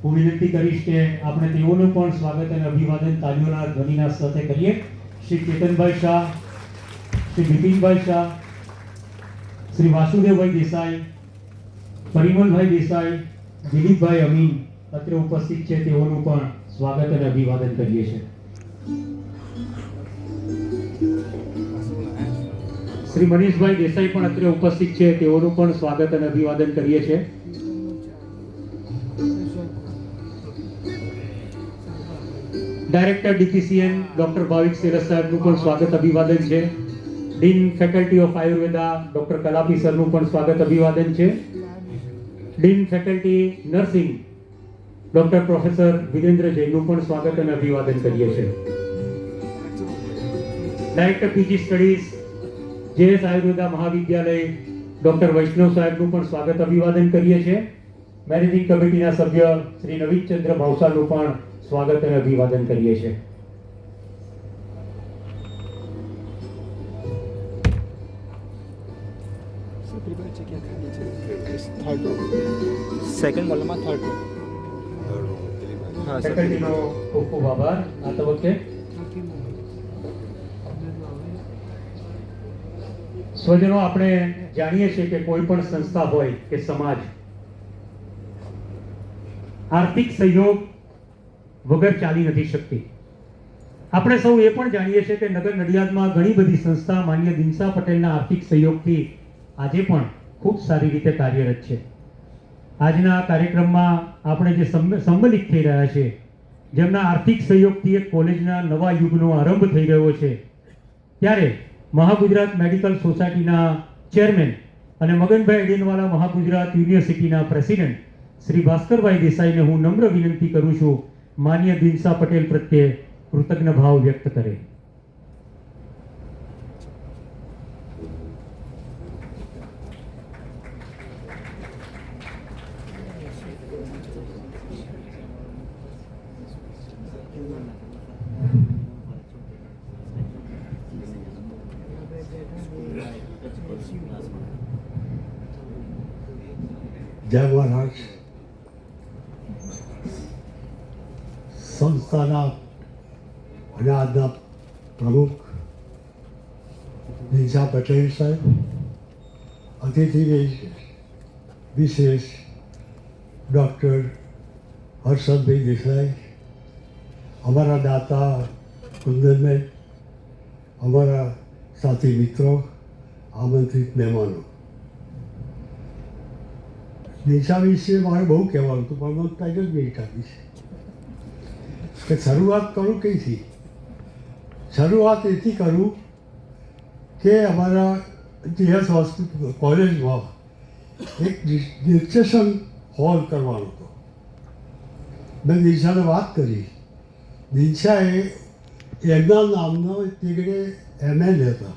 હું વિનંતી કરીશ કે આપણે તેઓનું પણ સ્વાગત અને અભિવાદન તાલીઓના ધ્વનિના સાથે કરીએ. શ્રી કેતનભાઈ શાહ, શ્રી બિપિનભાઈ શાહ, શ્રી વાસુદેવભાઈ દેસાઈ, પરિમલભાઈ દેસાઈ, દિલીપભાઈ અમીન, અત્રે ઉપસ્થિત છે તેઓનું પણ સ્વાગત અને અભિવાદન કરીએ છીએ. શ્રી મનીષભાઈ દેસાઈ પણ અત્રે ઉપસ્થિત છે, તેઓનું પણ સ્વાગત અને અભિવાદન કરીએ છીએ. ડાયરેક્ટર ડીપીસીએન ડોક્ટર ભાવિક સેરસ સાહેબનું પણ સ્વાગત અભિવાદન છે. Dean faculty of Ayurveda doctor Kalapi સરનું પણ સ્વાગત અભિવાદન છે. Dean faculty nursing doctor professor Virendra જૈનનું પણ સ્વાગત અને અભિવાદન કરીએ છીએ. Director PG studies JS Ayurveda Mahavidyalaya doctor Vaishnav સાહેબનું પણ સ્વાગત અભિવાદન કરીએ છીએ. મેનેજિંગ કમિટીના સભ્ય શ્રી નવીનચંદ્ર ભાવસારનું પણ સ્વાગત અને અભિવાદન કરીએ છીએ. સેકન્ડ મોલમાં થર્ડ હા સર ફેકલ્ટીનો ખૂબ ખૂબ આભાર. આ તબક્કે સ્વજનો, આપણે જાણીએ છીએ કે કોઈ પણ સંસ્થા હોય કે સમાજ આર્થિક સહયોગ વગર ચાલી નથી શકતી. આપણે સૌ એ પણ જાણીએ છીએ કે નગર નડિયાદમાં ઘણી બધી સંસ્થા માનનીય દિનશા પટેલના આર્થિક સહયોગથી આજે પણ ખૂબ સારી રીતે કાર્યરત છે. આજના કાર્યક્રમમાં આપણે જે સંમલિત થઈ રહ્યા છે, જેમના આર્થિક સહયોગથી એક કોલેજના નવા યુગનો આરંભ થઈ રહ્યો છે, ત્યારે મહાગુજરાત મેડિકલ સોસાયટીના ચેરમેન અને મગનભાઈ એડેનવાલા મહાગુજરાત યુનિવર્સિટીના પ્રેસિડેન્ટ શ્રી ભાસ્કરભાઈ દેસાઈને હું નમ્ર વિનંતી કરું છું, માનનીય દિનશા પટેલ પ્રત્યે કૃતજ્ઞ ભાવ વ્યક્ત કરે. જય મહારાજ. સંસ્થાના અને આજના પ્રમુખ દિનશા પટેલ સાહેબ, અતિથિ વિશેષ ડૉક્ટર હર્ષદભાઈ દેસાઈ, અમારા દાતા કુંદનભાઈ, અમારા સાથી મિત્રો, આમંત્રિત મહેમાનો. દિનશા વિશે મારે બહુ કહેવાનું હતું, પણ મને ટાઈટલ મિનિટ આપી છે કે શરૂઆત કરું કઈથી. શરૂઆત એથી કરું કે અમારા જીએસ હોસ્પિટલ કોલેજમાં એક ડિસ્કશન હોલ કરવાનો હતો. મેં દિનશાને વાત કરી. દિનશાએ એમના નામનો તીગડે એમએલ હતા.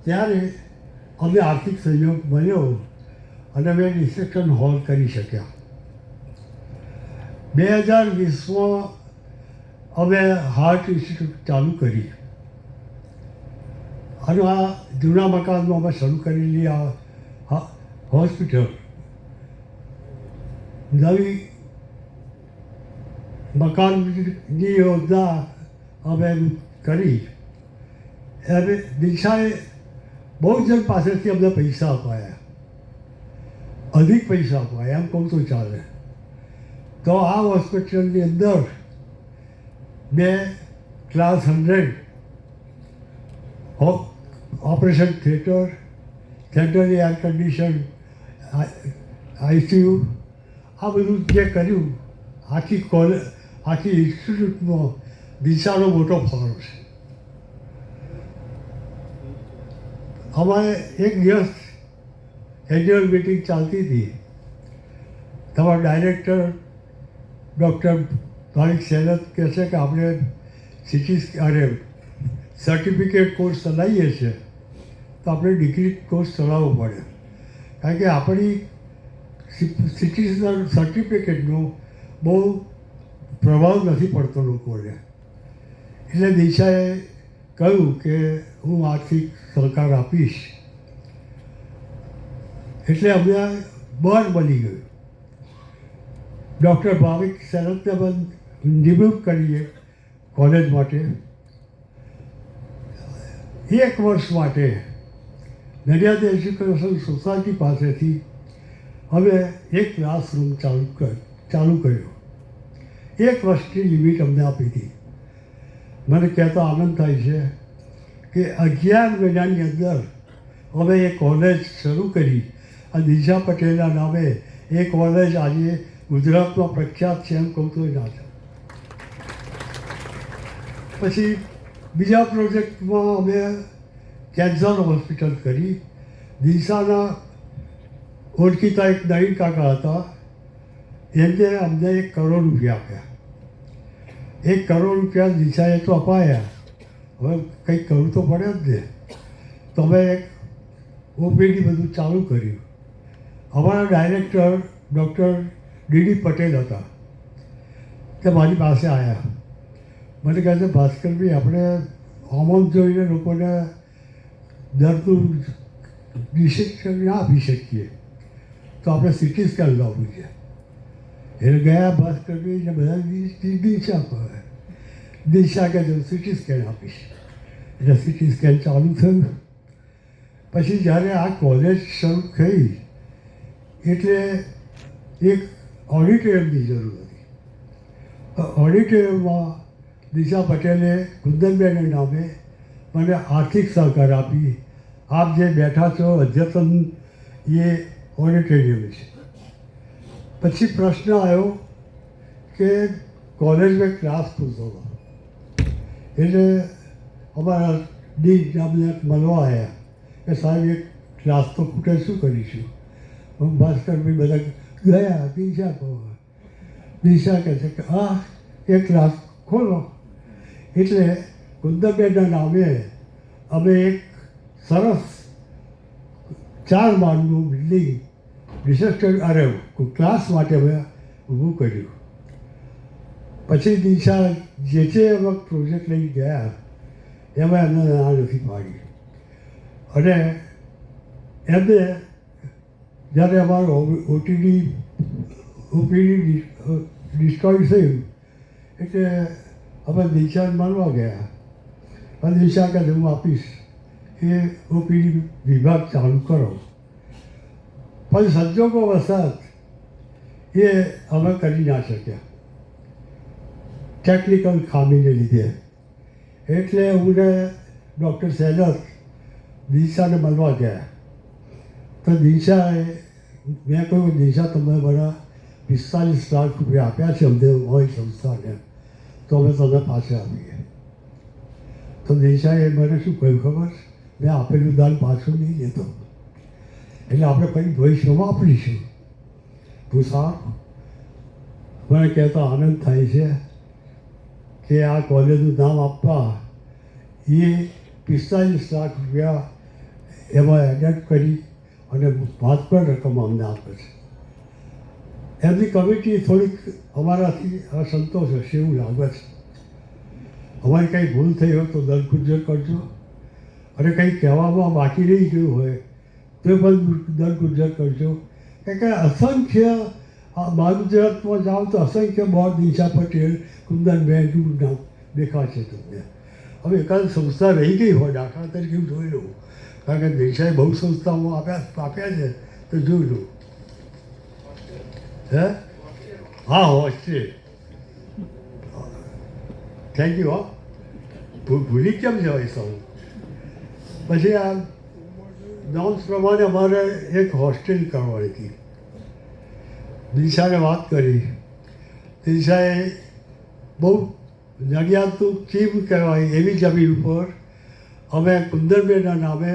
ત્યારે અમને આર્થિક સહયોગ મળ્યો અને મેં ડિસ્કશન હોલ કરી શક્યા. 2020માં અમે હાર્ટ ઇન્સ્ટિટ્યૂટ ચાલુ કરી અને આ જૂના મકાનમાં અમે શરૂ કરેલી આ હોસ્પિટલ નવી મકાનની યોજના અમે કરી. હવે દિનશાએ બહુ જણ પાસેથી અમને પૈસા અપાયા, અધિક પૈસા અપાયા, એમ કહું તો ચાલે. તો આ હોસ્પિટલની અંદર 2 class 100 operation theatre, centrally air condition ICU, આ બધું જે કર્યું, આખી ઇન્સ્ટિટ્યૂટમાં દિશાનો મોટો ફાળો છે. અમારે એક દિવસ એન્યુઅલ મિટિંગ ચાલતી હતી. તમારા ડાયરેક્ટર ડૉક્ટર ભાવિક સેરસ કહે છે કે આપણે સર્ટિફિકેટ કોર્સ ચલાવીએ છીએ તો આપણે ડિગ્રી કોર્સ ચલાવવો પડે, કારણ કે આપણી સિટીઝન સર્ટિફિકેટનો બહુ પ્રભાવ નથી પડતો લોકોને. એટલે દિશાએ કહ્યું કે હું આર્થિક સહકાર આપીશ. એટલે અમને બળ મળી ગયું. ડૉક્ટર ભાવિક સેરસને પણ નિમણૂક કરીએ કોલેજ માટે. 1 વર્ષ માટે નડિયાદ એજ્યુકેશન સોસાયટી પાસેથી હવે એક ક્લાસરૂમ ચાલુ કર્યો. 1 વર્ષની લિમિટ અમને આપી હતી. મને કહેતો આનંદ થાય છે કે 11 મહિનાની અંદર અમે એ કોલેજ શરૂ કરી અને દિશા પટેલના નામે એ કોલેજ આજે ગુજરાતમાં પ્રખ્યાત છે એમ કહું તો ના છે. પછી બીજા પ્રોજેક્ટમાં અમે કેન્સર હોસ્પિટલ કરી. દિશાના ઓળખીતા એક નવીન કાકા હતા, એમને અમને 1 કરોડ રૂપિયા આપ્યા. 1 કરોડ રૂપિયા દિશાએ તો અપાયા, હવે કંઈક કરવું તો પડે જ ને. તો અમે એક ઓપીડી બધું ચાલુ કર્યું. અમારા ડાયરેક્ટર ડૉક્ટર ડીડી પટેલ હતા, તે મારી પાસે આવ્યા. મને કહે છે, ભાસ્કરભાઈ, આપણે હોર્મોન જોઈને લોકોને દર્દનું ડિસિઝન ના આપી શકીએ, તો આપણે સિટી સ્કેન લાવવું છે. એટલે ગયા ભાસ્કરભાઈ ને બધા દિશા પર દિશા કે હું સિટી સ્કેન આપીશ. એટલે સિટી સ્કેન ચાલુ થયું. પછી જ્યારે આ કોલેજ શરૂ થઈ એટલે એક ઓડિટોરિયમની જરૂર હતી. ઓડિટોરિયમમાં દિશા પટેલે કુંદનબેનના નામે મને આર્થિક સહકાર આપી. આપ જે બેઠા છો અદ્યતન એ ઓડિટોરિયમ છે. પછી પ્રશ્ન આવ્યો કે કોલેજમાં ક્લાસ પૂછો, એટલે અમારા ડીન અમને મળવા આવ્યા કે સાહેબ એક ક્લાસ તો ખૂટે, શું કરીશું? ભાસ્કરભાઈ બધા ગયા. દિશા કહો, દિશા કહે છે કે એક ક્લાસ ખોલો. એટલે કુંદનબેનના નામે અમે એક સરસ 4 માળનું બિલ્ડિંગ ક્લાસ માટે અમે ઊભું કર્યું. પછી દિશા જે અમે પ્રોજેક્ટ લઈ ગયા એમાં એમને ના નથી પાડી. અને એમને જ્યારે અમારું ઓપીડી ડિસ્ટ્રોય થયું એટલે અમે દિશાને મળવા ગયા. અને દિશા કે હું આપીશ, એ ઓપીડી વિભાગ ચાલુ કરો. પણ સંજોગો વસાત એ અમે કરી ના શક્યા, ટેકનિકલ ખામીને લીધે. એટલે હું ડૉક્ટર સહેલત દિશાને મળવા ગયા. તો દિશાએ મેં કહ્યું, દિશા તમે મને 45 લાખ રૂપિયા આપ્યા છે અમને અમારી સંસ્થાને, તો અમે તમને પાસે આપીએ. તો દિશાએ મને શું કહ્યું ખબર? મેં આપેલું દાન પાછું નહીં લેતો, એટલે આપણે કંઈ ભવિષ્યમાં વાપરીશું. તું સારું. મને કહેતા આનંદ થાય છે કે આ કોલેજનું નામ આપવા એ 45 લાખ રૂપિયા એમાં એડેડ કરી અને મહત્વપૂર્ણ રકમ અમને આપે છે. એમની કમિટી થોડીક અમારાથી અસંતોષ હશે એવું લાગે છે. અમારી કંઈ ભૂલ થઈ હોય તો દરગુજર કરજો, અને કંઈ કહેવામાં બાકી રહી ગયું હોય તો પણ દરગુજર કરજો. કારણ કે અસંખ્ય ગુજરાતમાં જાઓ તો અસંખ્ય બોર્ડ દિશા પટેલ, કુંદનબેનનું નામ દેખાશે તમને. હવે એકાદ સંસ્થા રહી ગઈ હોય, દાખલા તરીકે હું જોઈ લઉં, કારણ કે દિશાએ બહુ સંસ્થાઓમાં આપ્યા છે તો જોઈ લઉં. હે? હા, હોસ્ટેલ. Thank you. હા, ભૂલી કેમ જવાય સૌ. પછી આ નોમ્સ પ્રમાણે અમારે એક હોસ્ટેલ કરવાની હતી. દિશાને વાત કરી. દિશાએ બહુ નડિયાદનું ચીમ કહેવાય એવી જમીન ઉપર અમે કુંદનબેનના નામે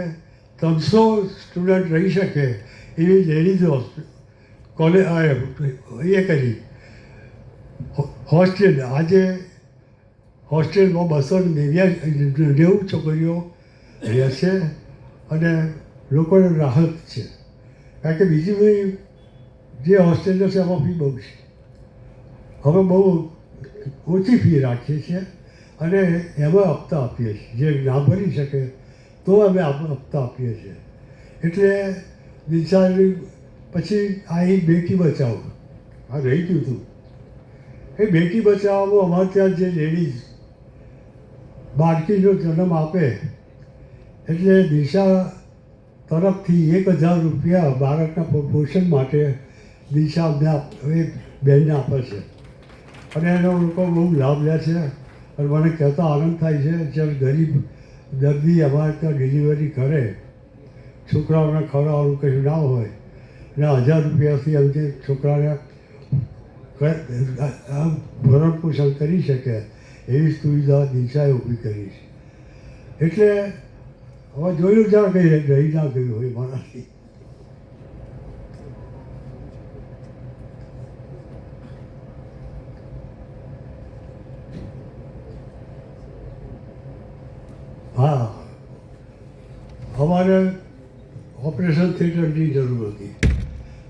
300 સ્ટુડન્ટ રહી શકે એવી લેડીઝ કોલેજ એ કરી હોસ્ટેલ. આજે હોસ્ટેલમાં 290 છોકરીઓ રહેશે અને લોકોને રાહત છે. કારણ કે બીજી બધી જે હોસ્ટેલો છે એમાં ફી બહુ છે. હવે બહુ ઓછી ફી રાખીએ છીએ અને એમાં હપ્તા આપીએ છીએ. જે ના ભરી શકે તો અમે હપ્તા આપીએ છીએ. એટલે દિશાની પછી આ બેટી બચાવો આ રહી ગયું હતું. એ બેટી બચાવવામાં અમારે ત્યાં જે લેડીઝ બાળકીનો જન્મ આપે એટલે દિશા તરફથી 1000 રૂપિયા બાળકના પોષણ માટે દિશા અમને એ બેનને આપે છે અને એનો લોકો બહુ લાભ લે છે અને મને કહેતા આનંદ થાય છે જ્યારે ગરીબ દર્દી અમારે ત્યાં ડિલિવરી કરે, છોકરાઓને ખવડાવવાનું કંઈ ના હોય અને 1000 રૂપિયાથી એમ કે છોકરાને ભરણ પોષણ કરી શકે એવી સુવિધા દિશાએ ઊભી કરી છે. એટલે હવે જોયું જાણ કંઈ રહી ના ગયું હોય મારાથી. હા, અમારે ઓપરેશન થિયેટરની જરૂર હતી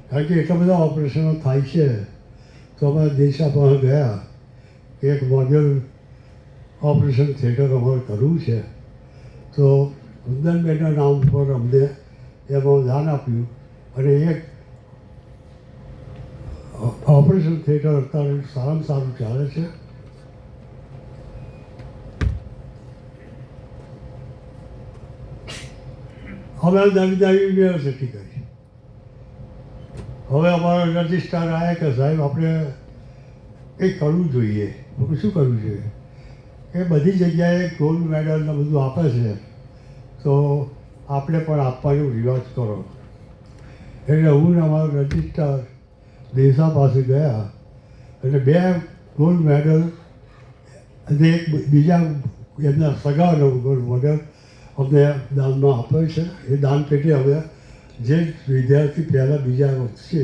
કારણ કે એટલા બધા ઓપરેશનો થાય છે. તો અમે દિશા પાસે ગયા કે એક મોડેલ ઓપરેશન થિયેટર અમારે કરવું છે. તો કુંદનબેનના નામ પર અમને એમાં ધ્યાન આપ્યું અને એક ઓપરેશન થિયેટર અત્યારે સારામાં સારું ચાલે છે. હવે નવી નવી યુનિવર્સિટી કરી. હવે અમારા રજિસ્ટ્રાર આવ્યા કે સાહેબ આપણે કંઈક કરવું જોઈએ. શું કરવું જોઈએ કે બધી જગ્યાએ ગોલ્ડ મેડલ ને બધું આપે છે તો આપણે પણ આપવાનો રિવાજ કરો. એટલે હું ને અમારા રજિસ્ટ્રાર દેસા પાસે ગયા અને 2 ગોલ્ડ મેડલ અને એક બીજા એમના સગાનો ગોલ્ડ મેડલ અમને દાનમાં આપે છે. એ દાન પેટે હવે જે વિદ્યાર્થી પહેલાં બીજા વખતે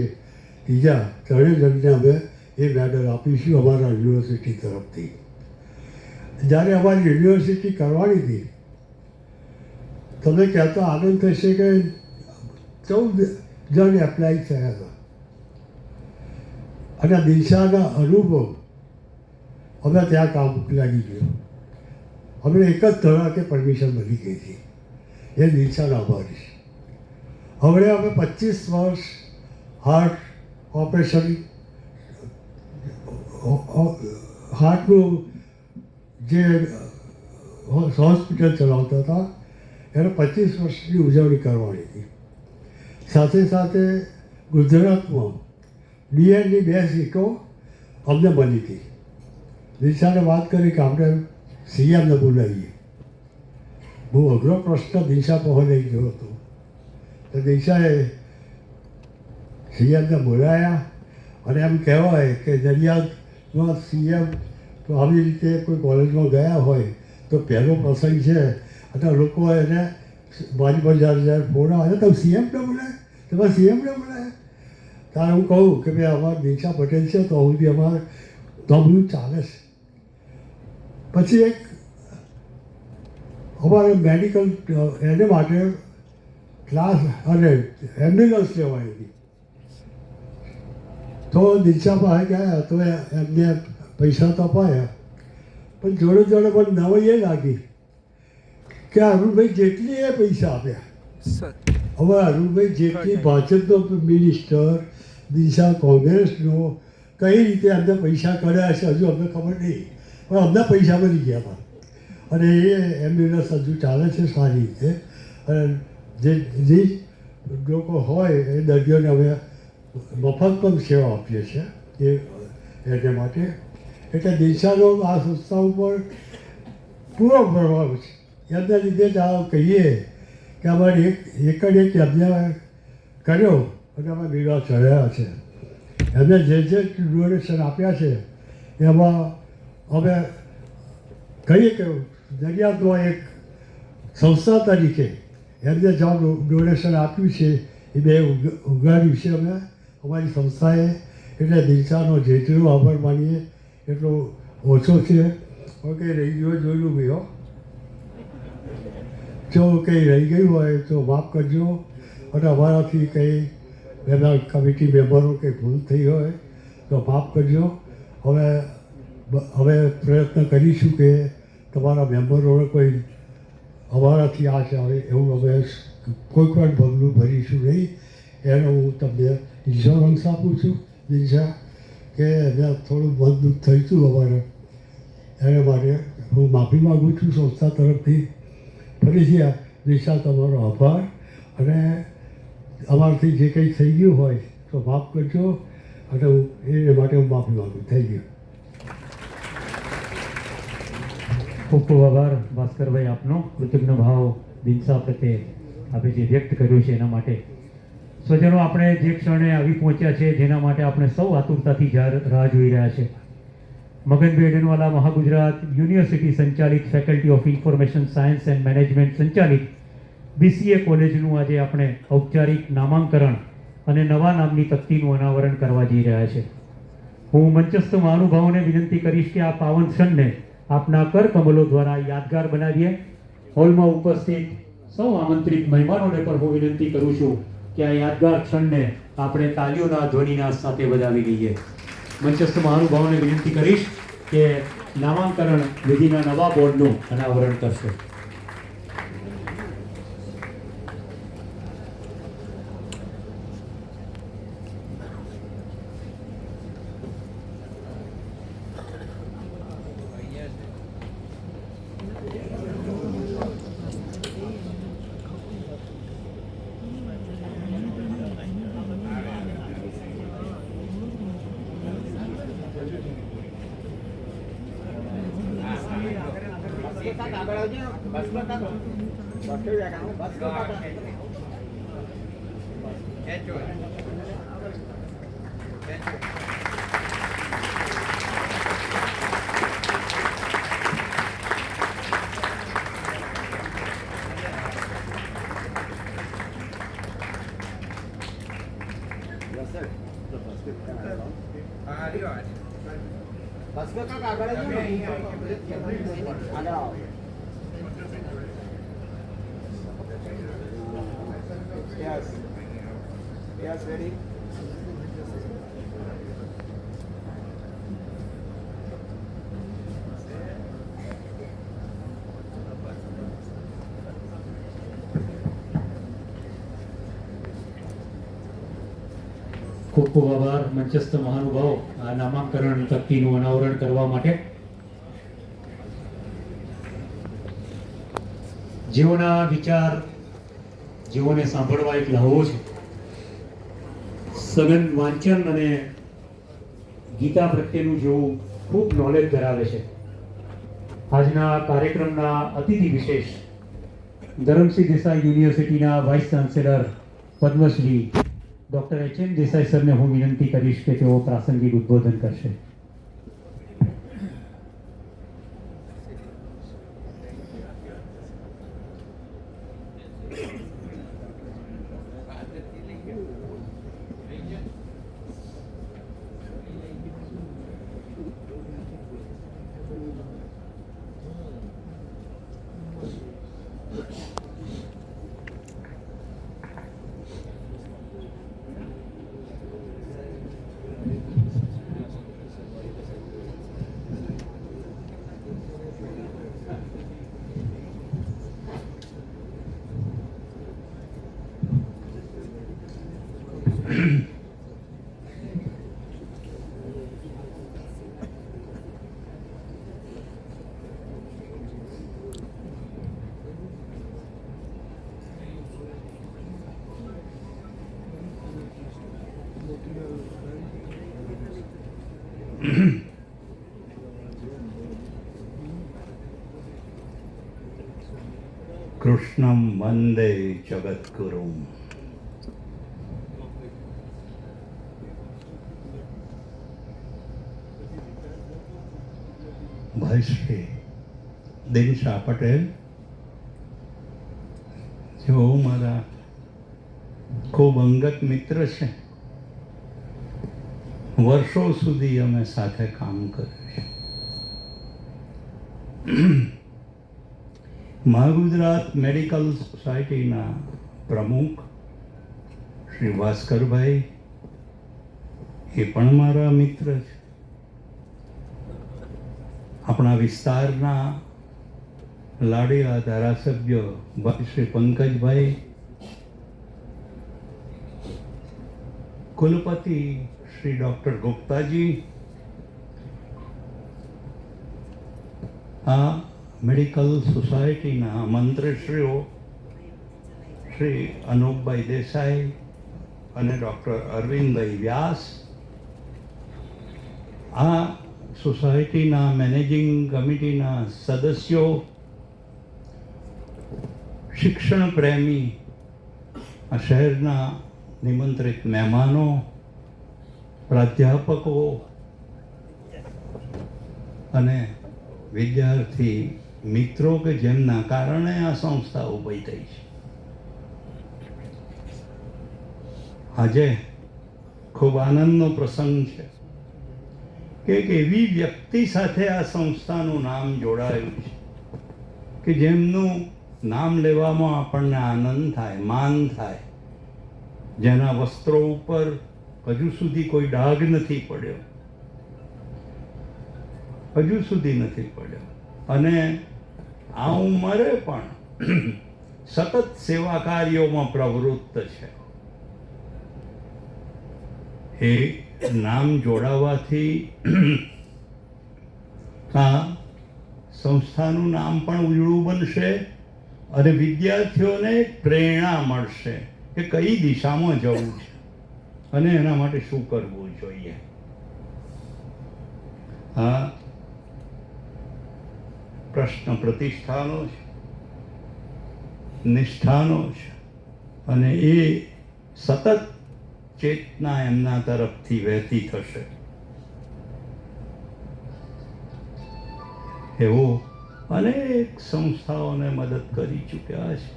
ત્રીજા 3 જણને અમે એ મેડલ આપીશું અમારા યુનિવર્સિટી તરફથી. જ્યારે અમારી યુનિવર્સિટી કરવાની હતી તમે કહેતા આનંદ થશે કે 14 જણ એપ્લાય થયા હતા અને દિશાના અનુભવ અમે ત્યાં કામ લાગી ગયો. અમને એક જ ધોરણે પરમિશન મળી ગઈ હતી. એ દિશાના આભારી. હવે અમે 25 વર્ષ હાર્ટ ઓપરેશન હાર્ટનું જે હોસ્પિટલ ચલાવતા હતા એને 25 વર્ષની ઉજવણી કરવાની હતી. સાથે સાથે ગુજરાતમાં ડીએનની 2 સીટો અમને મળી હતી. દિશાને વાત કરી કે આપણે સીએમને બોલાવીએ. બહુ અઘરો પ્રશ્ન દિશા પહોંચ લઈ ગયો હતો. તો દિશાએ સીએમને બોલાયા અને એમ કહેવાય કે નડિયાદમાં સીએમ તો આવી રીતે કોઈ કોલેજમાં ગયા હોય તો પહેલો પ્રસંગ છે અને લોકો એને મારી પર જ્યારે ફોન આવે તો સીએમને બોલાય, તમારે સીએમને બોલાય. ત્યારે હું કહું કે ભાઈ અમારા દિશા પટેલ છે તો હું બી અમારે તો બધું ચાલે છે. પછી એક અમારે મેડિકલ એને માટે ક્લાસ અને એમ્બ્યુલન્સ લેવાની હતી. તો દિશા પાસે ગયા તો એમને પૈસા તો અપાયા પણ જોડે જોડે પણ નવાઈ એ લાગી કે અરુણભાઈ જેટલી એ પૈસા આપ્યા. હવે અરુણભાઈ જેટલી ભાજપનો મિનિસ્ટર, દિશા કોંગ્રેસનો, કઈ રીતે અમને પૈસા કર્યા છે હજુ અમને ખબર નહીં પણ અમને પૈસા મળી ગયા હતા. અને એ એમ્બ્યુલન્સ હજુ ચાલે છે સારી રીતે. અને જે લોકો હોય એ દર્દીઓને અમે મફત પણ સેવા આપીએ છીએ એને માટે. એટલે દિશાનો આ સંસ્થા ઉપર પૂરો પ્રભાવ છે. એમના લીધે જ આ કહીએ કે અમારે એક એમને કર્યો અને અમે બીડા ચડ્યા છે. એમને જે ડોનેશન આપ્યા છે એમાં અમે કહીએ કે નડિયાદમાં એક સંસ્થા તરીકે એમને જ્યાં ડોનેશન આપ્યું છે એ 2 ઉગાડ્યું છે અમે અમારી સંસ્થાએ. એટલે દિશાનો જેટલો આભાર માનીએ એટલો ઓછો છે. ઓકે, રહી ગયો જોયેલું ભાઈ હો. જો કંઈ રહી ગયું હોય તો માફ કરજો અને અમારાથી કંઈ એના કમિટી મેમ્બરો કંઈ ભૂલ થઈ હોય તો માફ કરજો. હવે પ્રયત્ન કરીશું કે તમારા મેમ્બરોને કોઈ અમારાથી આશ આવે એવું અમે કોઈ પણ પગલું ભરીશું નહીં. એનો હું તમને ઇન્સ્યોરન્સ આપું છું દિશા કે એને થોડું મન દુઃખ થયું હતું અમારે એને માટે હું માફી માગું છું સંસ્થા તરફથી. ફરીથી દિશા તમારો આભાર અને અમારાથી જે કંઈ થઈ ગયું હોય તો માફ કરજો અને એને માટે હું માફી માગું. થઈ ગયું. ખૂબ ખૂબ આભાર ભાસ્કરભાઈ આપનો. કૃતજ્ઞ ભાવ દિનસા પ્રત્યે આપણે જે વ્યક્ત કર્યું છે એના માટે. સ્વજનો, આપણે જે ક્ષણે આવી પહોંચ્યા છે જેના માટે આપણે સૌ આતુરતાથી રાહ જોઈ રહ્યા છે. મગનભાઈ એડનવાલા મહાગુજરાત યુનિવર્સિટી સંચાલિત faculty of information science and management સંચાલિત BCA કોલેજનું આજે આપણે ઔપચારિક નામાંકરણ અને નવા નામની તકતીનું અનાવરણ કરવા જઈ રહ્યા છે. હું મંચસ્થ મહાનુભાવોને વિનંતી કરીશ કે આ પાવન ક્ષણને આપના કરકમલો દ્વારા યાદગાર બનાવીએ. હોલમાં ઉપસ્થિત સૌ આમંત્રિત મહેમાનોને પણ હું વિનંતી કરું છું કે આ યાદગાર ક્ષણને આપણે તાલીઓના ધ્વનિના સાથે વધાવી લઈએ. મંચસ્થ મહાનુભાવોને વિનંતી કરીશ કે નામાંકરણ વિધિના નવા બોર્ડનું અનાવરણ કરશે. Yes, ready. ખૂબ ખૂબ આભાર મંચસ્થ મહાનુભાવો આ નામાંકરણ તકતીનું અનાવરણ કરવા માટે. જેઓના વિચાર, જેઓને સાંભળવા એક લહાવો છે, સઘન વાંચન અને ગીતા પ્રત્યેનું જેવું ખૂબ નોલેજ ધરાવે છે. આજના કાર્યક્રમના અતિથિ વિશેષ ધરમસિંહ દેસાઈ યુનિવર્સિટીના vice chancellor Padmashri doctor HM Desai સરને હું વિનંતી કરીશ કે તેઓ પ્રાસંગિક ઉદ્બોધન કરશે. કૃષ્ણં વંદે જગદ્ગુરુમ. ભાઈ શ્રી દિનશા પટેલ, જેઓ મારા ખૂબ અંગત મિત્ર છે, વર્ષો સુધી અમે સાથે કામ કર્યું છે. મહાગુજરાત મેડિકલ સોસાયટીના પ્રમુખ શ્રી ભાસ્કરભાઈ એ પણ મારા મિત્ર છે. આપણા વિસ્તારના લાડીલા ધારાસભ્ય શ્રી પંકજભાઈ, કુલપતિ શ્રી ડૉક્ટર ગુપ્તાજી, આ મેડિકલ સોસાયટીના મંત્રીશ્રીઓ શ્રી અનુપભાઈ દેસાઈ, અને ડૉક્ટર અરવિંદભાઈ વ્યાસ આ સોસાયટીના મેનેજિંગ કમિટીના સદસ્યો, શિક્ષણ પ્રેમી આ શહેરના નિમંત્રિત મહેમાનો, પ્રાધ્યાપકો અને વિદ્યાર્થી મિત્રો કે જેમના કારણે આ સંસ્થા ઊભી થઈ છે. આજે ખૂબ આનંદનો પ્રસંગ છે કે એક એવી વ્યક્તિ સાથે આ સંસ્થાનું નામ જોડાયું છે કે જેમનું નામ લેવામાં આપણને આનંદ થાય, માન થાય, જેના વસ્ત્રો ઉપર હજુ સુધી કોઈ ડાઘ નથી પડ્યો, હજુ સુધી નથી પડ્યો, અને આ ઉંમરે પણ સતત સેવા કાર્યોમાં પ્રવૃત્ત છે. એ નામ જોડાવાથી આ સંસ્થાનું નામ પણ ઉજળું બનશે અને વિદ્યાર્થીઓને પ્રેરણા મળશે કે કઈ દિશામાં જવું છે અને એના માટે શું કરવું જોઈએ. આ પ્રશ્ન પ્રતિષ્ઠાનો છે, નિષ્ઠાનો છે, અને એ સતત ચેતના એમના તરફથી વહેતી થશે. એવો અનેક સંસ્થાઓને મદદ કરી ચૂક્યા છે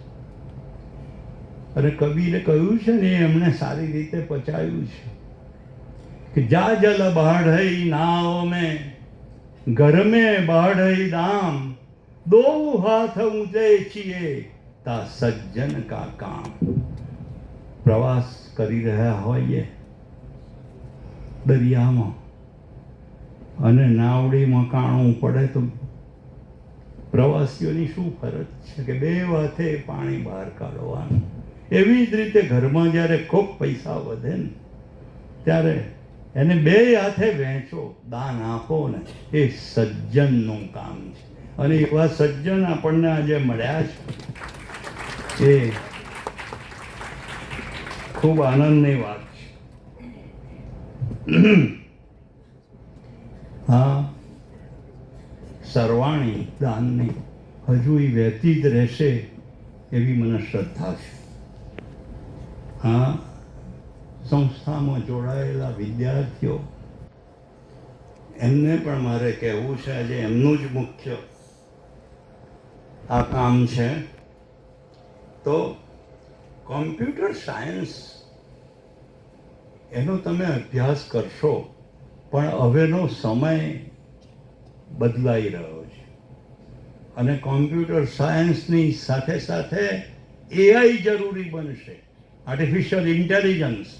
અને કબીરે કહ્યું છે ને, એમણે સારી રીતે પચાવ્યું છે કે જા જલ બાઢઈ નાવ મેં ઘર મેં બાઢઈ દામ, દો હાથ ઊંચે છીએ તા સજ્જન કા કામ. પ્રવાસ કરી રહ્યા હોઈએ દરિયામાં અને નાવડીમાં કાણું પડે તો પ્રવાસીઓની શું ફરજ છે કે બે હાથે પાણી બહાર કાઢવાનું. એવી જ રીતે ઘરમાં જ્યારે ખૂબ પૈસા વધે ને ત્યારે એને બે હાથે વહેંચો, દાન આપો ને, એ સજ્જનનું કામ છે. અને એવા સજ્જન આપણને આજે મળ્યા છે એ ખૂબ આનંદની વાત છે. હા, સરવાણી દાનની હજુ એ વહેતી જ રહેશે એવી મને શ્રદ્ધા છે. હા, સંસ્થામાં જોડાયેલા વિદ્યાર્થીઓ, એમને પણ મારે કહેવું છે, આજે એમનું જ મુખ્ય આ કામ છે. તો કોમ્પ્યુટર સાયન્સ એનો તમે અભ્યાસ કરશો, પણ હવેનો સમય બદલાઈ રહ્યો છે અને કોમ્પ્યુટર સાયન્સની સાથે સાથે એઆઈ જરૂરી બનશે, આર્ટિફિશિયલ ઇન્ટેલિજન્સ.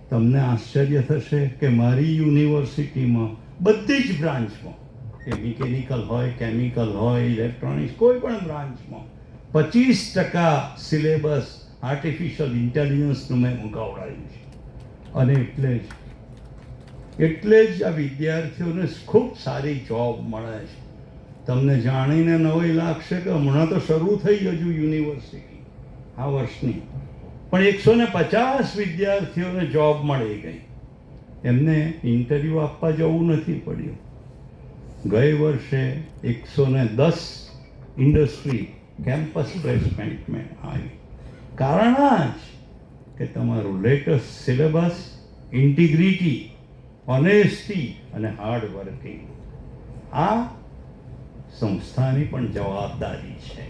તમને આશ્ચર્ય થશે કે મારી યુનિવર્સિટીમાં બધી જ બ્રાન્ચમાં, કે મિકેનિકલ હોય, કેમિકલ હોય, ઇલેક્ટ્રોનિક્સ, કોઈ પણ બ્રાન્ચમાં 25% સિલેબસ આર્ટિફિશિયલ ઇન્ટેલિજન્સનું મેં મુકાવડાવ્યું છે. અને એટલે જ આ વિદ્યાર્થીઓને ખૂબ સારી જોબ મળે છે. તમને જાણીને નવાઈ લાગશે કે હમણાં તો શરૂ થઈ હજુ યુનિવર્સિટી આ વર્ષની, પણ 150 વિદ્યાર્થીઓને જોબ મળી ગઈ. એમને ઇન્ટરવ્યૂ આપવા જવું નથી પડ્યું. ગયે વર્ષે 110 ઇન્ડસ્ટ્રી કેમ્પસ પ્લેસમેન્ટમાં આવી. કારણ આ જ કે તમારું લેટેસ્ટ સિલેબસ, ઇન્ટિગ્રિટી, ઓનેસ્ટી અને હાર્ડ વર્કિંગ, આ સંસ્થાની પણ જવાબદારી છે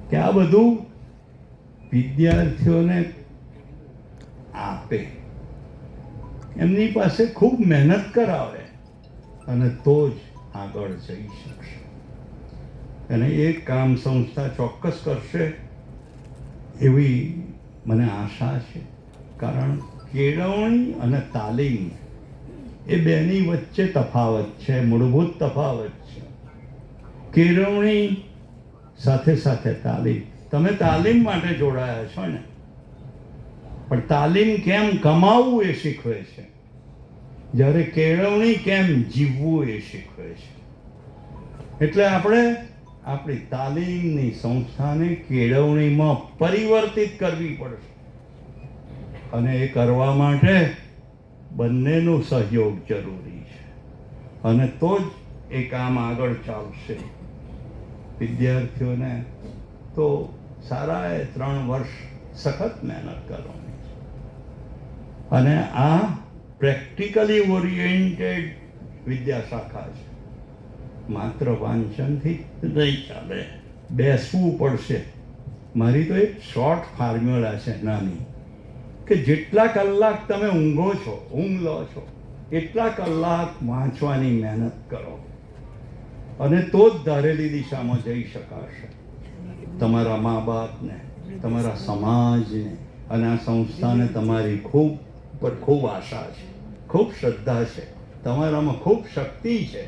કે આ બધું વિદ્યાર્થીઓને આપે, એમની પાસે ખૂબ મહેનત કરાવે અને તો જ આગળ જઈ શકશે. અને એ કામ સંસ્થા ચોક્કસ કરશે એવી મને આશા છે. કારણ કેળવણી અને તાલીમ એ બેની વચ્ચે તફાવત છે, મૂળભૂત તફાવત છે. કેળવણી સાથે સાથે તાલીમ. તમે તાલીમ માટે જોડાયા છો ને, પણ તાલીમ કેમ કમાવવું એ શીખવે છે, જ્યારે કેળવણી કેમ જીવવું એ શીખવે છે. એટલે આપણે આપણી તાલીમની સંસ્થાને કેળવણીમાં પરિવર્તિત કરવી પડશે. અને એ કરવા માટે બંનેનો સહયોગ જરૂરી છે, અને તો જ એ કામ આગળ ચાલશે. વિદ્યાર્થીઓને તો સારા 3 વર્ષ સખત મહેનત કરવાની છે, અને આ પ્રેક્ટિકલી ઓરિએન્ટેડ વિદ્યાશાખા છે. માત્ર વાંચનથી નહીં ચાલે, બેસવું પડશે. મારી તો એક શોર્ટ ફોર્મ્યુલા છે નાની, કે જેટલા કલાક તમે ઊંઘ લો છો એટલા કલાક વાંચવાની મહેનત કરો, અને તો જ ધારેલી દિશામાં જઈ શકાશે. તમારા મા બાપને, તમારા સમાજને અને આ સંસ્થાને તમારી ખૂબ આશા છે, ખૂબ શ્રદ્ધા છે, તમારામાં ખૂબ શક્તિ છે.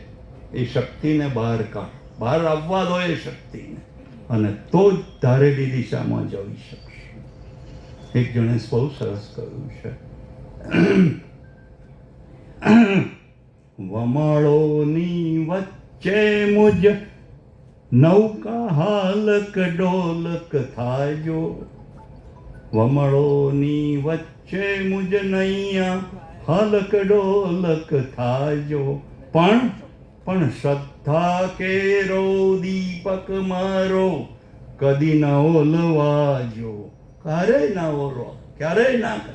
એ શક્તિને બહાર આવવા દો એ શક્તિને, અને તો જ ધારેલી દિશામાં જઈ શકશે. એક જણે બહુ સરસ કહ્યું છે, વમળોની વચ્ચે મુજ નૌકા હાલક ડોલક થાજો. વમળોની વચ્ચે મુજ નૈયા હાલક ડોલક થાજો. પણ શ્રદ્ધા કેરો દીપક મારો કદી ન ઓલવાજો. ક્યારેય ના ઓલો, ક્યારેય ના કરે.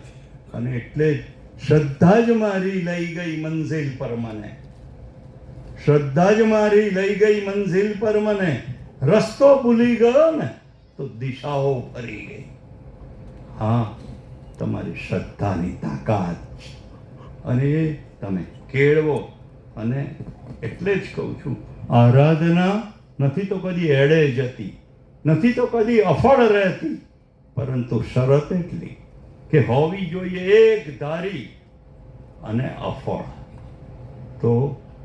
અને એટલે જ શ્રદ્ધા જ મારી લઈ ગઈ મંઝિલ પર મને. શ્રદ્ધા જ મારી લઈ ગઈ મંઝિલ પર મને. રસ્તો ભૂલી ગયો ને તો દિશાઓ ફરી ગઈ. હા, તમારી શ્રદ્ધાની તાકાત છે, અને એ તમે કેળવો. અને એટલે જ કહું છું, આરાધના નથી તો કદી એડે જતી, નથી તો કદી અફળ રહેતી, પરંતુ શરત એટલી કે હોવી જોઈએ એક ધારી અને અફળ. તો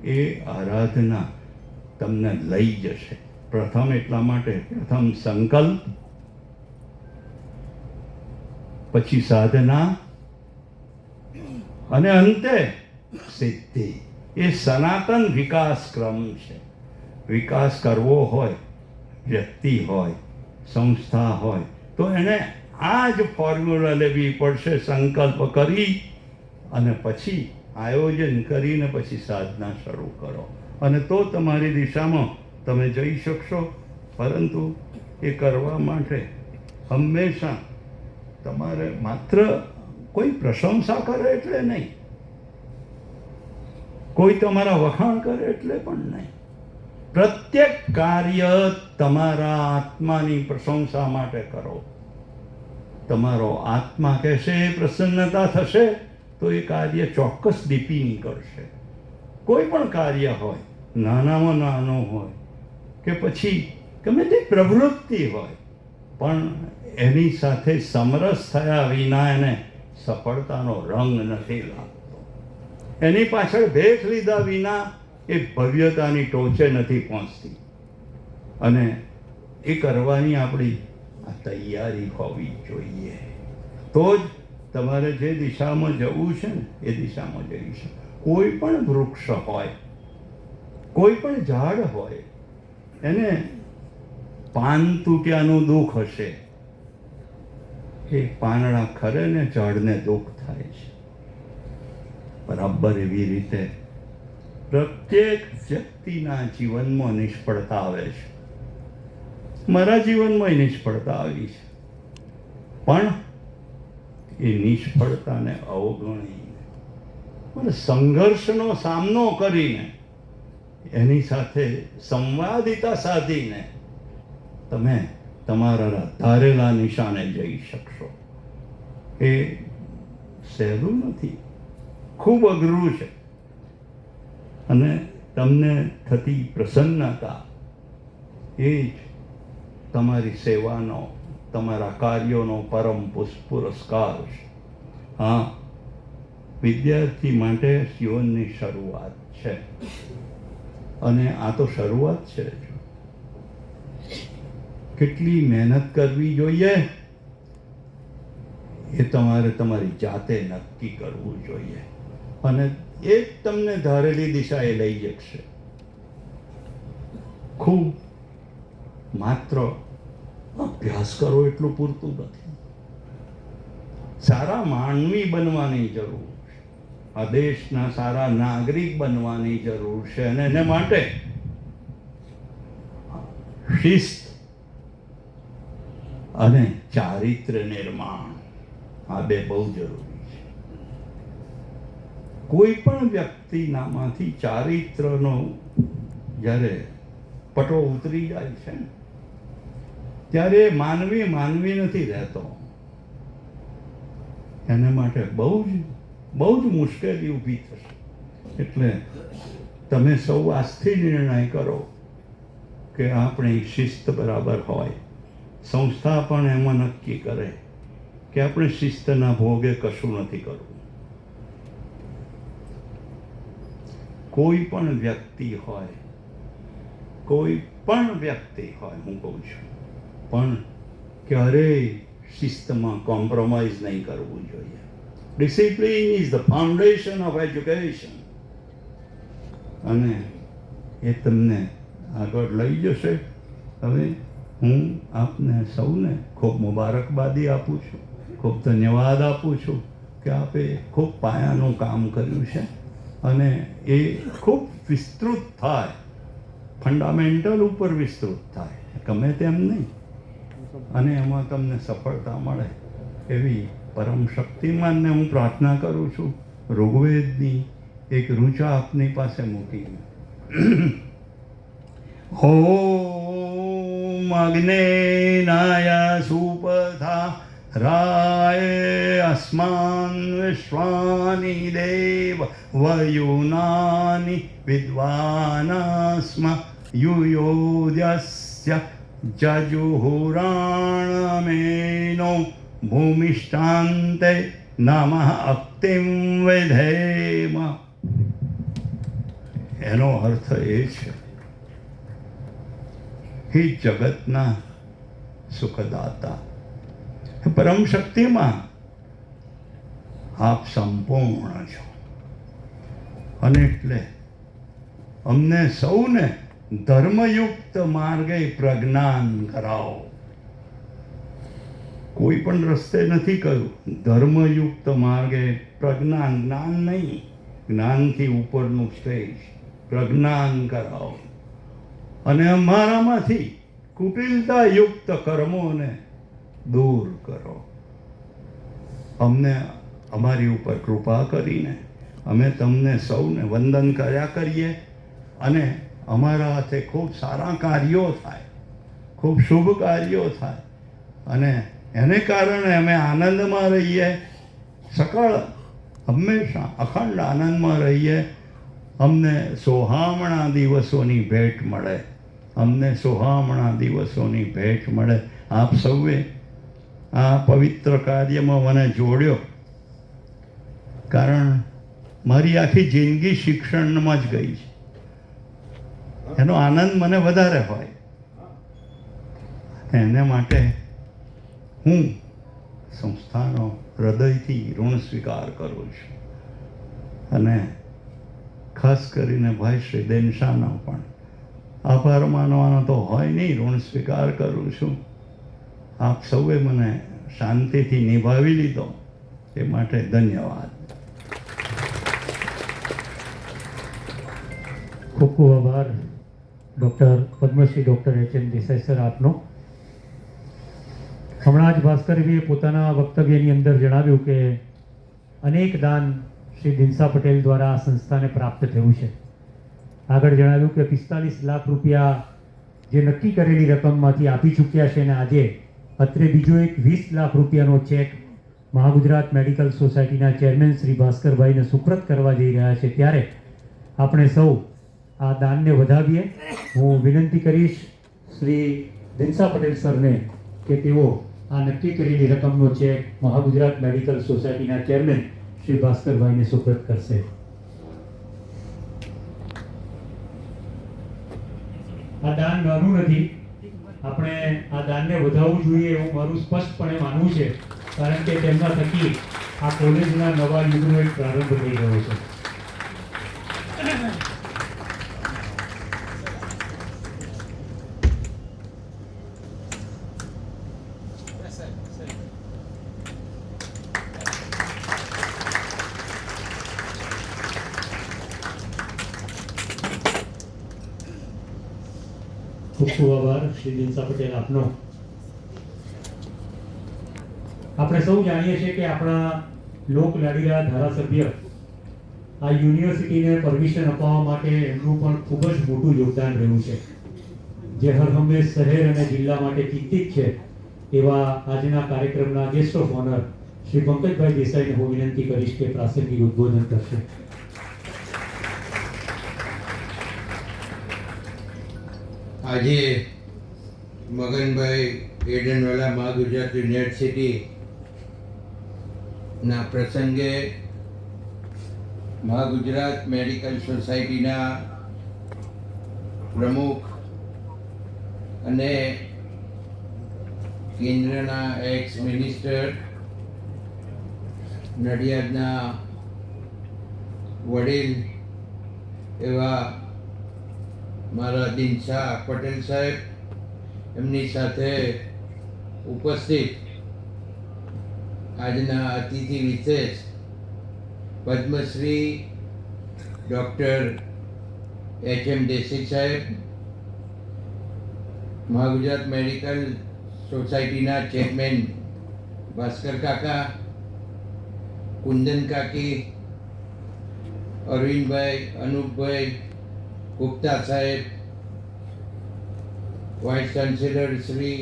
એ આરાધના તમને લઈ જશે. પ્રથમ એટલા માટે, પ્રથમ સંકલ્પ, પછી સાધના, અને અંતે સિદ્ધિ. એ સનાતન વિકાસ ક્રમ છે. વિકાસ કરવો હોય, વ્યક્તિ હોય, સંસ્થા હોય, તો એને આ જ ફોર્મ્યુલા લેવી પડશે. સંકલ્પ કરી અને પછી આયોજન કરીને પછી સાધના શરૂ કરો, અને તો તમારી દિશામાં તમે જઈ શકશો. પરંતુ એ કરવા માટે હંમેશા તમારે માત્ર કોઈ પ્રશંસા કરે એટલે નહીં, કોઈ તમારા વખાણ કરે એટલે પણ નહીં. પ્રત્યેક કાર્ય તમારા આત્માની પ્રશંસા માટે કરો. તમારો આત્મા કહેશે, પ્રસન્નતા થશે, તો એ કાર્ય ચોક્કસ દીપી નીકળશે. કોઈ પણ કાર્ય હોય, નાનામાં નાનું હોય કે પછી ગમે તે પ્રવૃત્તિ હોય, પણ એની સાથે સમરસ થયા વિના એને સફળતાનો રંગ નથી લાગતો. એની પાછળ ભેખ લીધા વિના એ ભવ્યતાની ટોચે નથી પહોંચતી. અને એ કરવાની આપણી આ તૈયારી હોવી જોઈએ. તો જ તમારે જે દિશામાં જવું છે ને એ દિશામાં જઈ શકો. કોઈ પણ વૃક્ષ હોય, કોઈ પણ ઝાડ હોય, એને પાન તૂટ્યાનું દુઃખ હશે. એ પાંદડા ખરે ને ઝાડને દુઃખ થાય છે. બરાબર એવી રીતે પ્રત્યેક વ્યક્તિના જીવનમાં નિષ્ફળતા આવે છે. મારા જીવનમાં નિષ્ફળતા આવી છે, પણ એ નિષ્ફળતાને અવગણીને અને સંઘર્ષનો સામનો કરીને એની સાથે સંવાદિતા સાધીને તમે તમારા ધારેલા નિશાને જઈ શકશો. એ સહેલું નથી, ખૂબ અઘરું છે. અને તમને થતી પ્રસન્નતા એ જ તમારી સેવાનો, તમારા કાર્યોનો પરમ પુરસ્કાર છે. હા, વિદ્યાર્થી માટે જીવનની શરૂઆત છે, અને આ તો શરૂઆત છે. કેટલી મહેનત કરવી જોઈએ એ તમારે તમારી જાતે નક્કી કરવું જોઈએ, અને એ જ તમને ધારેલી દિશાએ લઈ જશે. ખૂબ માત્ર અભ્યાસ કરો એટલું પૂરતું નથી. સારા માનવી બનવાની જરૂર છે, આ દેશના સારા નાગરિક બનવાની જરૂર છે. અને એને માટે શિસ્ત અને ચારિત્ર્ય નિર્માણ આ બે બહુ જરૂરી છે. કોઈ પણ વ્યક્તિનામાંથી ચારિત્રનો જ્યારે પટો ઉતરી જાય છે ને, ત્યારે માનવી નથી રહેતો. એના માટે બહુ જ મુશ્કેલી ઊભી થશે. એટલે તમે સૌ આજથી નિર્ણય કરો કે આપણી શિસ્ત બરાબર હોય. સંસ્થા પણ એમાં નક્કી કરે કે આપણે શિસ્તના ભોગે કશું નથી કરવું. કોઈ પણ વ્યક્તિ હોય હું કહું છું, પણ ક્યારેય શિસ્તમાં કોમ્પ્રોમાઇઝ નહીં કરવું જોઈએ. Discipline is the foundation of education, અને એ તમને આગળ લઈ જશે. હવે હું આપને સૌને ખૂબ મુબારકબાદી આપું છું, ખૂબ ધન્યવાદ આપું છું કે આપે ખૂબ પાયાનું કામ કર્યું છે, અને એ ખૂબ વિસ્તૃત થાય, ફંડામેન્ટલ ઉપર વિસ્તૃત થાય, ગમે તેમ નહીં, અને એમાં તમને સફળતા મળે એવી પરમ શક્તિમાનને હું પ્રાર્થના કરું છું. ઋગ્વેદની એક ઋચા આપની પાસે મૂકી. ઓમ અગ્નેનાય સુપથા રાય અસ્માન વિશ્વાની દેવ વયુનાની વિદ્વાનાસ્મ યુયોધ્યસ્ય જજુહુરાણમેનો ભૂમિષ્ઠાંતે નમઃ અક્તિમ વિધેમ. એનો અર્થ એ છે, હે જગતના સુખદાતા, પરમ શક્તિમાં આપ સંપૂર્ણ છો, અને એટલે અમને સૌને ધર્મયુક્ત માર્ગે પ્રજ્ઞાન કરાવો. કોઈ પણ રસ્તે નથી કહ્યું, ધર્મયુક્ત માર્ગે પ્રજ્ઞાન, જ્ઞાન નહીં, જ્ઞાનથી ઉપરનું સ્ટેજ, પ્રજ્ઞાન કરાવો. અને અમારામાંથી કુટિલતાયુક્ત કર્મોને દૂર કરો. અમને અમારી ઉપર કૃપા કરીને અમે તમને સૌને વંદન કર્યા કરીએ, અને અમારા હાથે ખૂબ સારા કાર્યો થાય, ખૂબ શુભ કાર્યો થાય, અને એને કારણે અમે આનંદમાં રહીએ, સકળ હંમેશા અખંડ આનંદમાં રહીએ. અમને સોહામણા દિવસોની ભેટ મળે, અમને સોહામણા દિવસોની ભેટ મળે. આપ સૌએ આ પવિત્ર કાર્યમાં મને જોડ્યો, કારણ મારી આખી જિંદગી શિક્ષણમાં જ ગઈ છે. એનો આનંદ મને વધારે હોય, એને માટે હું સંસ્થાનો હૃદયથી ઋણ સ્વીકાર કરું છું. અને ખાસ કરીને ભાઈ શ્રી દેનશાનો પણ આભાર માનવાનો તો હોય નહીં, ઋણ સ્વીકાર કરું છું. આપ સૌએ મને શાંતિથી નિભાવી લીધો એ માટે ધન્યવાદ. ખૂબ ખૂબ આભાર doctor Padmashri doctor H N. Desai sir આપનો. હમણાં જ ભાસ્કરજીએ પોતાના વક્તવ્યની અંદર જણાવ્યું કે અનેક દાન શ્રી દિનસા પટેલ દ્વારા આ સંસ્થાને પ્રાપ્ત થયું છે. આગળ જણાવ્યું કે 45 લાખ રૂપિયા જે નક્કી કરેલી રકમમાંથી આપી ચૂક્યા છે, અને આજે અત્રે બીજો એક 20 લાખ રૂપિયાનો ચેક મહાગુજરાત મેડિકલ સોસાયટીના ચેરમેન શ્રી ભાસ્કરભાઈને સુપ્રત કરવા જઈ રહ્યા છે. ત્યારે આપણે સૌ આ દાનને વધાવીએ. હું વિનંતી કરીશ શ્રી દિનસા પટેલ સરને કે તેઓ આ નક્કી કરેલી રકમનો ચેક મહાગુજરાત મેડિકલ સોસાયટીના ચેરમેન શ્રી ભાસ્કરભાઈને સુપ્રત કરશે. આ દાન નાનું નથી, આપણે આ દાનને વધારવું જોઈએ એવું મારું સ્પષ્ટપણે માનવું છે, કારણ કે તેમના થકી આ કોલેજના નવા યુગનો એક પ્રારંભ થઈ રહ્યો છે. ખૂબ ખૂબ આભાર શ્રી દિનસા પટેલ આપનો. આપણે સૌ જાણીએ છીએ કે આપણા લોકલાડીલા ધારાસભ્ય આ યુનિવર્સિટીને પરમિશન અપાવવા માટે એમનું પણ ખૂબ જ મોટું યોગદાન રહ્યું છે, જે હર હંમેશ શહેર અને જિલ્લા માટે ચિંતિત છે. એવા આજના કાર્યક્રમના guest of honour Shri Pankajbhai દેસાઈને હું વિનંતી કરીશ કે પ્રાસંગિક ઉદ્બોધન કરશે. આજે મગનભાઈ એડનવાલા મહાગુજરાત યુનિવર્સિટી ના પ્રસંગે મહાગુજરાત મેડિકલ સોસાયટીના પ્રમુખ અને કેન્દ્રના એક્સ મિનિસ્ટર, નડિયાદના વડીલ એવા મારા દિનશા પટેલ સાહેબ, એમની સાથે ઉપસ્થિત આજના અતિથિ વિશેષ પદ્મશ્રી ડૉક્ટર એચ.એમ. દેસાઈ સાહેબ, મહાગુજરાત મેડિકલ સોસાયટીના ચેરમેન ભાસ્કર કાકા, કુંદન કાકી, અરવિંદભાઈ, અનુપભાઈ ગુપ્તા સાહેબ, vice chancellor Shri,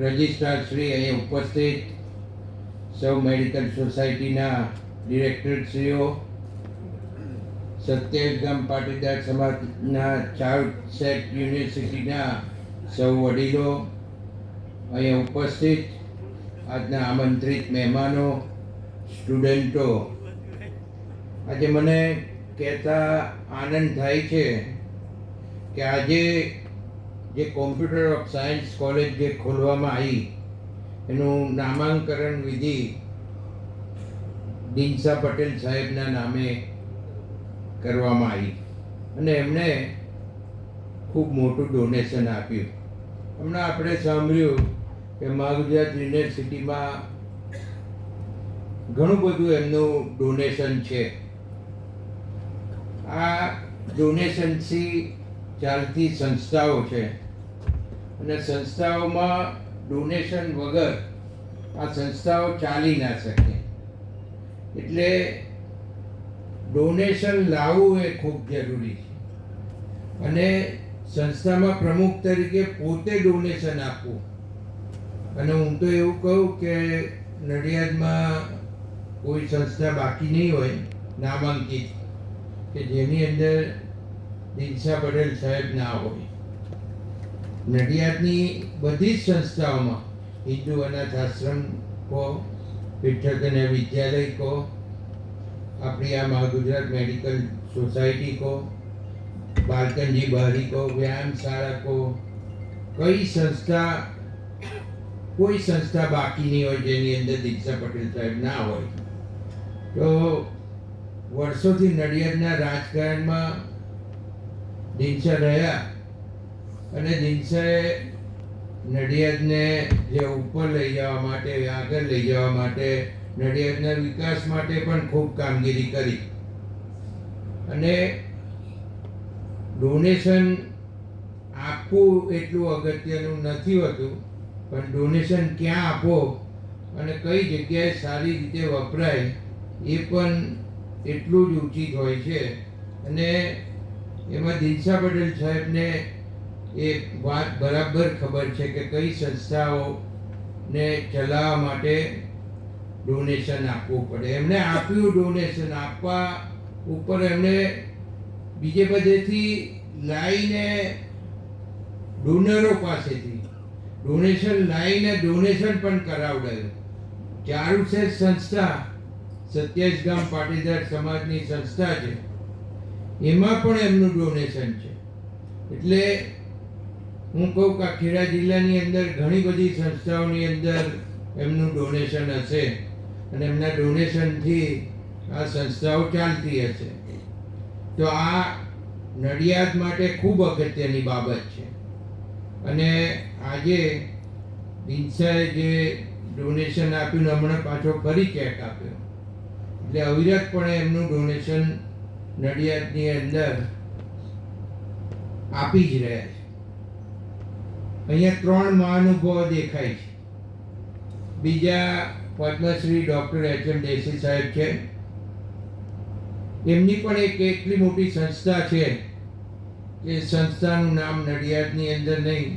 registrar Shri, અહીં ઉપસ્થિત સૌ મેડિકલ સોસાયટીના ડિરેક્ટરશ્રીઓ, સત્યાવીસ પાટીદાર સમાજના ચાર્ટસેટ યુનિવર્સિટીના સૌ વડીલો, અહીં ઉપસ્થિત આજના આમંત્રિત મહેમાનો, સ્ટુડન્ટો. આજે મને કહેતા આનંદ થાય છે કે આજે જે કોમ્પ્યુટર ઓફ સાયન્સ કોલેજ જે ખોલવામાં આવી એનું નામાંકરણ વિધિ દિનશા પટેલ સાહેબના નામે કરવામાં આવી અને એમણે ખૂબ મોટું ડોનેશન આપ્યું. હમણાં આપણે સાંભળ્યું કે મહાગુજરાત યુનિવર્સિટીમાં ઘણું બધું એમનું ડોનેશન છે. આ ડોનેશનથી ચાલતી સંસ્થાઓ છે અને સંસ્થાઓમાં ડોનેશન વગર આ સંસ્થાઓ ચાલી ના શકે. એટલે ડોનેશન લાવવું એ ખૂબ જરૂરી છે અને સંસ્થામાં પ્રમુખ તરીકે પોતે ડોનેશન આપવું. અને હું તો એવું કહું કે નડિયાદમાં કોઈ સંસ્થા બાકી નહીં હોય નામાંકિત કે જેની અંદર દિનશા પટેલ સાહેબ ના હોય. નડિયાદની બધી જ સંસ્થાઓમાં હિન્દુ અનાથ આશ્રમ કહો, વિઠ્ઠલ કન્યા વિદ્યાલય કહો, આપણી આ મહાગુજરાત મેડિકલ સોસાયટી કહો, બાલકનજી બહારી કહો, વ્યાયામશાળા કહો, કોઈ સંસ્થા બાકી નહીં હોય જેની અંદર દિનશા પટેલ સાહેબ ના હોય. તો વર્ષોથી નડિયાદના રાજકારણમાં દિનશા રહ્યા અને દિનશાએ નડિયાદને જે ઉપર લઈ જવા માટે, આગળ લઈ જવા માટે, નડિયાદના વિકાસ માટે પણ ખૂબ કામગીરી કરી. અને ડોનેશન આપવું એટલું અગત્યનું નથી હોતું, પણ ડોનેશન ક્યાં આપો અને કઈ જગ્યાએ સારી રીતે વપરાય એ પણ એટલું જ ઉચિત હોય છે. અને એમાં દિનશા પટેલ સાહેબને એ વાત બરાબર ખબર છે કે કઈ સંસ્થાઓને ચલાવવા માટે ડોનેશન આપવું પડે. એમણે આપ્યું ડોનેશન, આપવા ઉપર એમણે બીજે બધેથી લાવીને ડોનરો પાસેથી ડોનેશન લાવીને ડોનેશન પણ કરાવડાયું. ચારુસેટ સંસ્થા 27 પાટીદાર સમાજની સંસ્થા છે, એમાં પણ એમનું ડોનેશન છે. એટલે હું કહું કે ખેડા જિલ્લાની અંદર ઘણી બધી સંસ્થાઓની અંદર એમનું ડોનેશન હશે અને એમના ડોનેશનથી આ સંસ્થાઓ ચાલતી હશે. તો આ નડિયાદ માટે ખૂબ અગત્યની બાબત છે. અને આજે દિનશાએ જે ડોનેશન આપ્યું, હમણાં પાછો ફરી ચેક આપ્યો, એટલે અવિરતપણે એમનું ડોનેશન નડિયાદની અંદર આપી જ રહ્યા છે. અહીંયા 3 મહાનુભાવો દેખાય છે. બીજા પદ્મશ્રી ડૉક્ટર એચ.એમ. દેસાઈ સાહેબ છે. એમની પણ એક એટલી મોટી સંસ્થા છે કે સંસ્થાનું નામ નડિયાદની અંદર નહીં,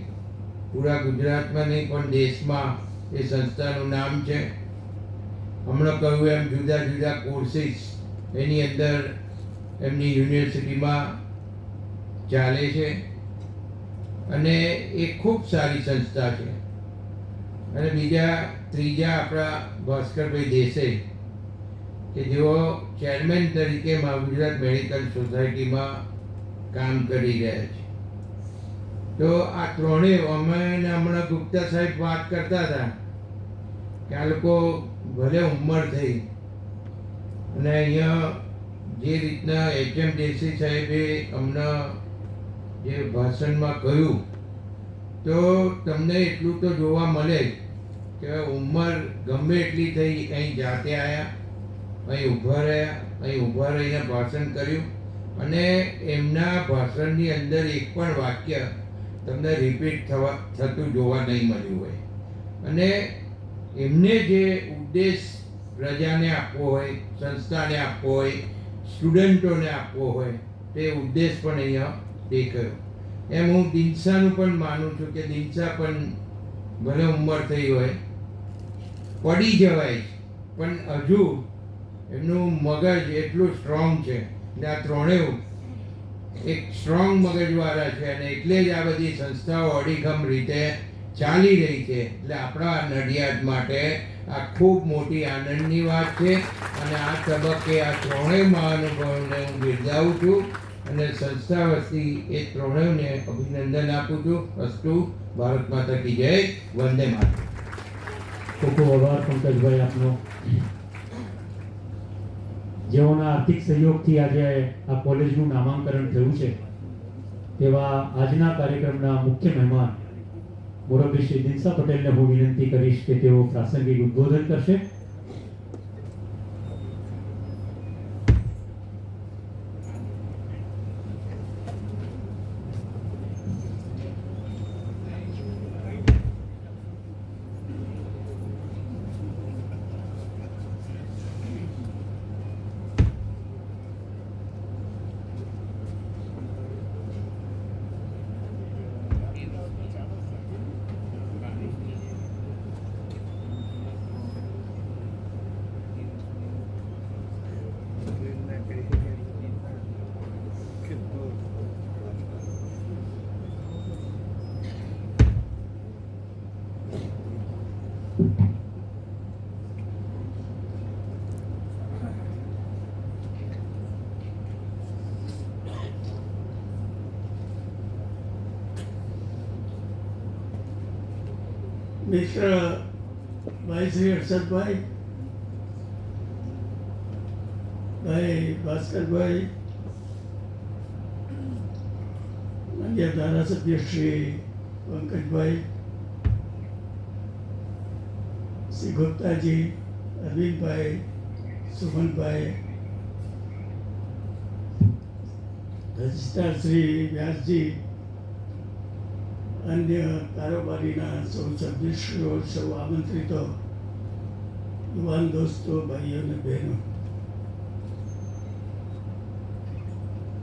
પૂરા ગુજરાતમાં નહીં પણ દેશમાં એ સંસ્થાનું નામ છે. હમણાં કહ્યું એમ જુદા જુદા કોર્સીસ એની અંદર એમની યુનિવર્સિટીમાં ચાલે છે અને એ ખૂબ સારી સંસ્થા છે. અને ત્રીજા આપણા ભાસ્કરભાઈ દેસાઈ કે જેઓ ચેરમેન તરીકે મહાગુજરાત મેડિકલ સોસાયટીમાં કામ કરી રહ્યા છે. તો આ ત્રણેય અમે હમણાં ગુપ્તા સાહેબ વાત કરતા હતા કે આ લોકો ભલે ઉંમર થઈ અને અહીંયા જે રીતના એચ.એમ. દેસાઈ સાહેબે હમણાં જે ભાષણમાં કહ્યું તો તમને એટલું તો જોવા મળે જ કે ઉંમર ગમે એટલી થઈ અહીં જાતે આવ્યા, અહીં ઊભા રહીને ભાષણ કર્યું અને એમના ભાષણની અંદર એક પણ વાક્ય તમને રિપીટ થતું જોવા નહીં મળ્યું હોય. અને એમને જે ઉદ્દેશ પ્રજાને આપવો હોય, સંસ્થાને આપવો હોય, સ્ટુડન્ટોને આપવો હોય તે ઉદ્દેશ પણ અહીંયા દેખાયો. એમ હું દિનસાનું પણ માનું છું કે દિનસા પણ ભલે ઉંમર થઈ હોય પડી જવાય છે પણ હજુ એમનું મગજ એટલું સ્ટ્રોંગ છે ને આ ત્રણેય એક સ્ટ્રોંગ મગજવાળા છે અને એટલે જ આ બધી સંસ્થાઓ અડીખમ રીતે ચાલી રહી છે. એટલે આપણા નડિયાદ માટે આ ખૂબ મોટી આનંદની વાત છે અને આ તબક્કે આ ત્રણેય મહાનુભાવોને હું બિરદાવું છું અને સંસ્થા વતી એ ત્રણેયને અભિનંદન આપું છું. અસ્તુ. ભારત માતા કી જય. વંદે માતરમ. ખૂબ ખૂબ આભાર પંકજભાઈ આપનો. જેઓના આર્થિક સહયોગથી આજે આ કોલેજનું નામાંકરણ થયું છે તેવા આજના કાર્યક્રમના મુખ્ય મહેમાન મુરબ્બી શ્રી દિનસા પટેલને હું વિનંતી કરીશ કે તેઓ પ્રાસંગિક ઉદ્બોધન કરશે. મિત્ર ભાઈ શ્રી હર્ષદભાઈ, ભાઈ ભાસ્કરભાઈ, માન્ય ધારાસભ્ય શ્રી પંકજભાઈ, શ્રી ગુપ્તાજી, અરવિંદભાઈ, સુમનભાઈ, રજિસ્ટ્રાર શ્રી વ્યાસજી, અન્ય કારોબારીના સૌ સભ્યશ્રીઓ, સૌ આમંત્રિતો, યુવાન દોસ્તો, ભાઈઓ અને બહેનો,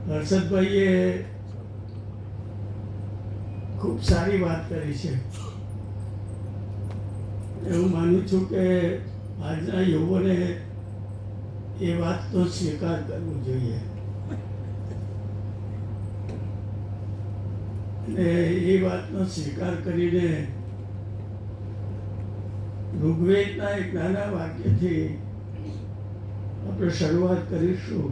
હર્ષદભાઈએ ખૂબ સારી વાત કરી છે. એવું માનું છું કે આજના યુવાને એ વાતનો સ્વીકાર કરવો જોઈએ અને એ વાતનો સ્વીકાર કરીને ઋગ્વેદના એક નાના વાક્યથી આપણે શરૂઆત કરીશું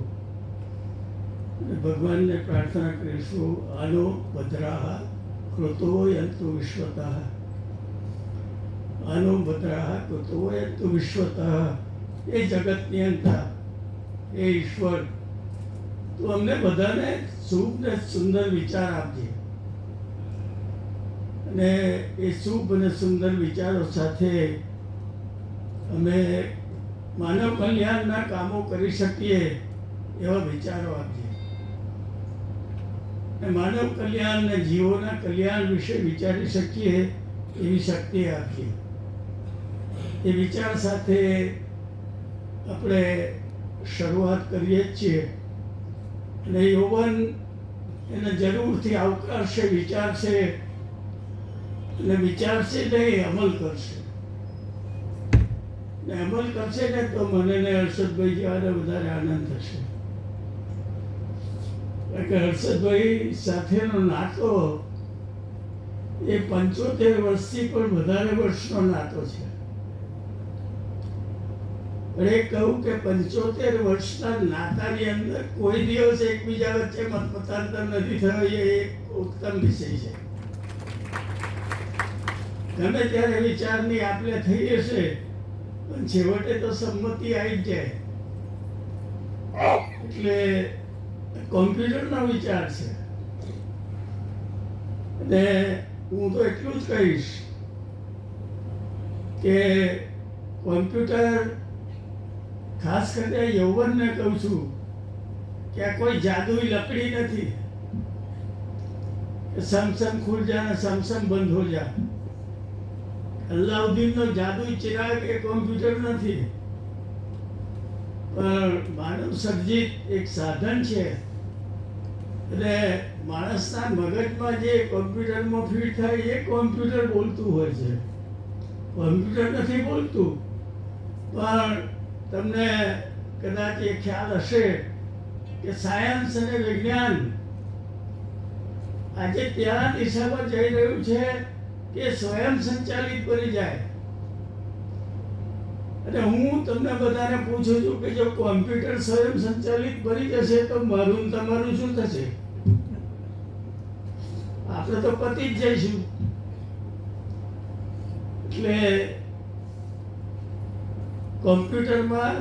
અને ભગવાનને પ્રાર્થના કરીશું. આનો ભદ્રાહ કૃતો યંતુ વિશ્વતઃ, આનો ભદ્રાહ કૃતો યંતુ વિશ્વતઃ. એ જગતની અંતા, એ ઈશ્વર, તું અમને બધાને શુભ ને સુંદર વિચાર આપજે અને એ શુભ અને સુંદર વિચારો સાથે અમે માનવ કલ્યાણના કામો કરી શકીએ એવા વિચારો આપજે. અને માનવ કલ્યાણ અને જીવોના કલ્યાણ વિશે વિચારી શકીએ એવી શક્તિ આપીએ. એ વિચાર સાથે આપણે શરૂઆત કરીએ જ છીએ. અને યૌવન એને જરૂરથી આવકારશે, વિચારશે, અને વિચારશે નહીં, અમલ કરશે. ને અમલ કરશે ને તો મને ને હર્ષદભાઈ જેવાને વધારે આનંદ થશે. કારણ કે હર્ષદભાઈ સાથેનો નાતો એ 75 વર્ષથી પણ વધારે વર્ષનો નાતો છે. પણ એ કહું કે 75 વર્ષના નાતાની અંદર કોઈ દિવસ એકબીજા વચ્ચે મતમતાંતર નથી થયો, એ એક ઉત્તમ વિષય છે. ગમે ત્યારે વિચારની આપલે થઈ હશે, પણ છેવટે તો સંમતિ આવી જ જાય. એટલે કોમ્પ્યુટરનો વિચાર છે. અને હું તો એટલું જ કહીશ કે કોમ્પ્યુટર, ખાસ કરીને યૌવનને કહું છું કે આ કોઈ જાદુઈ લકડી નથી કે સમસમ ખુલ જા ને સમસમ બંધ હો જા. અલ્લાઉદ્દીનનો જાદુઈ ચિરાગ એ કોમ્પ્યુટર નથી, પણ માનવ સર્જિત એક સાધન છે. એટલે માણસના મગજમાં જે કોમ્પ્યુટરમાં ફીટ થાય એ કોમ્પ્યુટર બોલતું હોય છે. કોમ્પ્યુટર નથી બોલતું. પણ તમને કદાચ એ ખ્યાલ હશે કે સાયન્સ અને વિજ્ઞાન આજે ત્યાં દિશામાં જઈ રહ્યું છે કે સ્વયં સંચાલિત બની જાય. અને હું તમને બધાને પૂછું છું કે જો કોમ્પ્યુટર સ્વયં સંચાલિત બની જશે તો મારું ને તમારું શું થશે? આપણે તો પતી જ જઈશું. એટલે કોમ્પ્યુટરમાં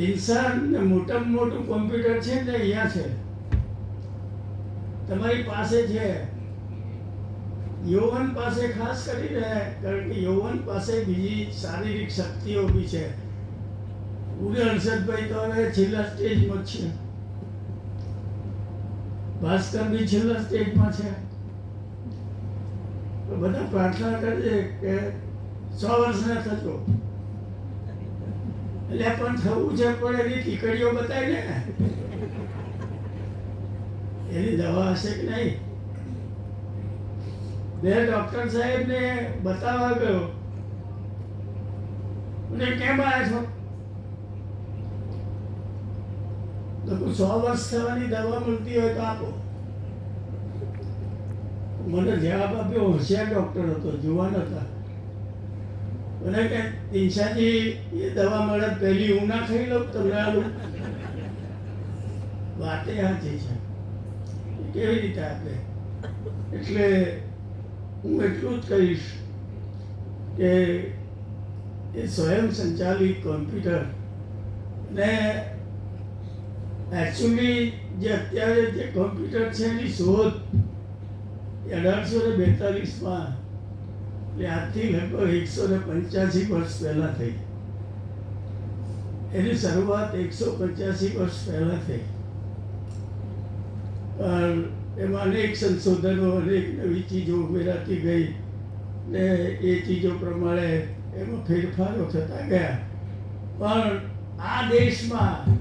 ઇન્સાન ને મોટામાં મોટું કોમ્પ્યુટર છે ને અહીંયા છે, તમારી પાસે છે. યૌવન પાસે ખાસ કરીને, કારણ કે યૌવન પાસે બીજી શારીરિક શક્તિઓ બી છે. ઉદય હર્ષદભાઈ તો હવે છેલ્લા સ્ટેજમાં જ છે, ભાસ્કર બી છેલ્લા સ્ટેજમાં છે. તો બધા પ્રાર્થના કરજે કે 100 વર્ષના થજો. એટલે પણ થવું છે, પણ એની ટીકડીઓ બતાવી ને, એની દવા હશે કે નહીં. બે ડોક્ટર સાહેબને બતાવવા ગયો, અને કેમ આવ્યા છો? તો 100 વર્ષ થવાની દવા મળતી હોય તો આપો. મને જવાબ આપ્યો, હોશિયાર ડોક્ટર હતો, જુવાન હતા. મને કે દિનશાજી એ દવા મળે પહેલી હું ના ખાઈ લઉં, તમને આલું. વાતે સાચી છે. કેવી રીતે આપે? એટલે હું એટલું જ કહીશ કે એ સ્વયં સંચાલિત કોમ્પ્યુટર ને એકચ્યુઅલી જે અત્યારે જે કોમ્પ્યુટર છે એની શોધ 1842માં, એટલે આજથી લગભગ 185 વર્ષ પહેલાં થઈ. એની શરૂઆત 185 વર્ષ પહેલાં થઈ. પણ એમાં અનેક સંશોધનો, અનેક નવી ચીજો ઉમેરાતી ગઈ ને એ ચીજો પ્રમાણે એમાં ફેરફારો થતા ગયા. પણ આ દેશમાં,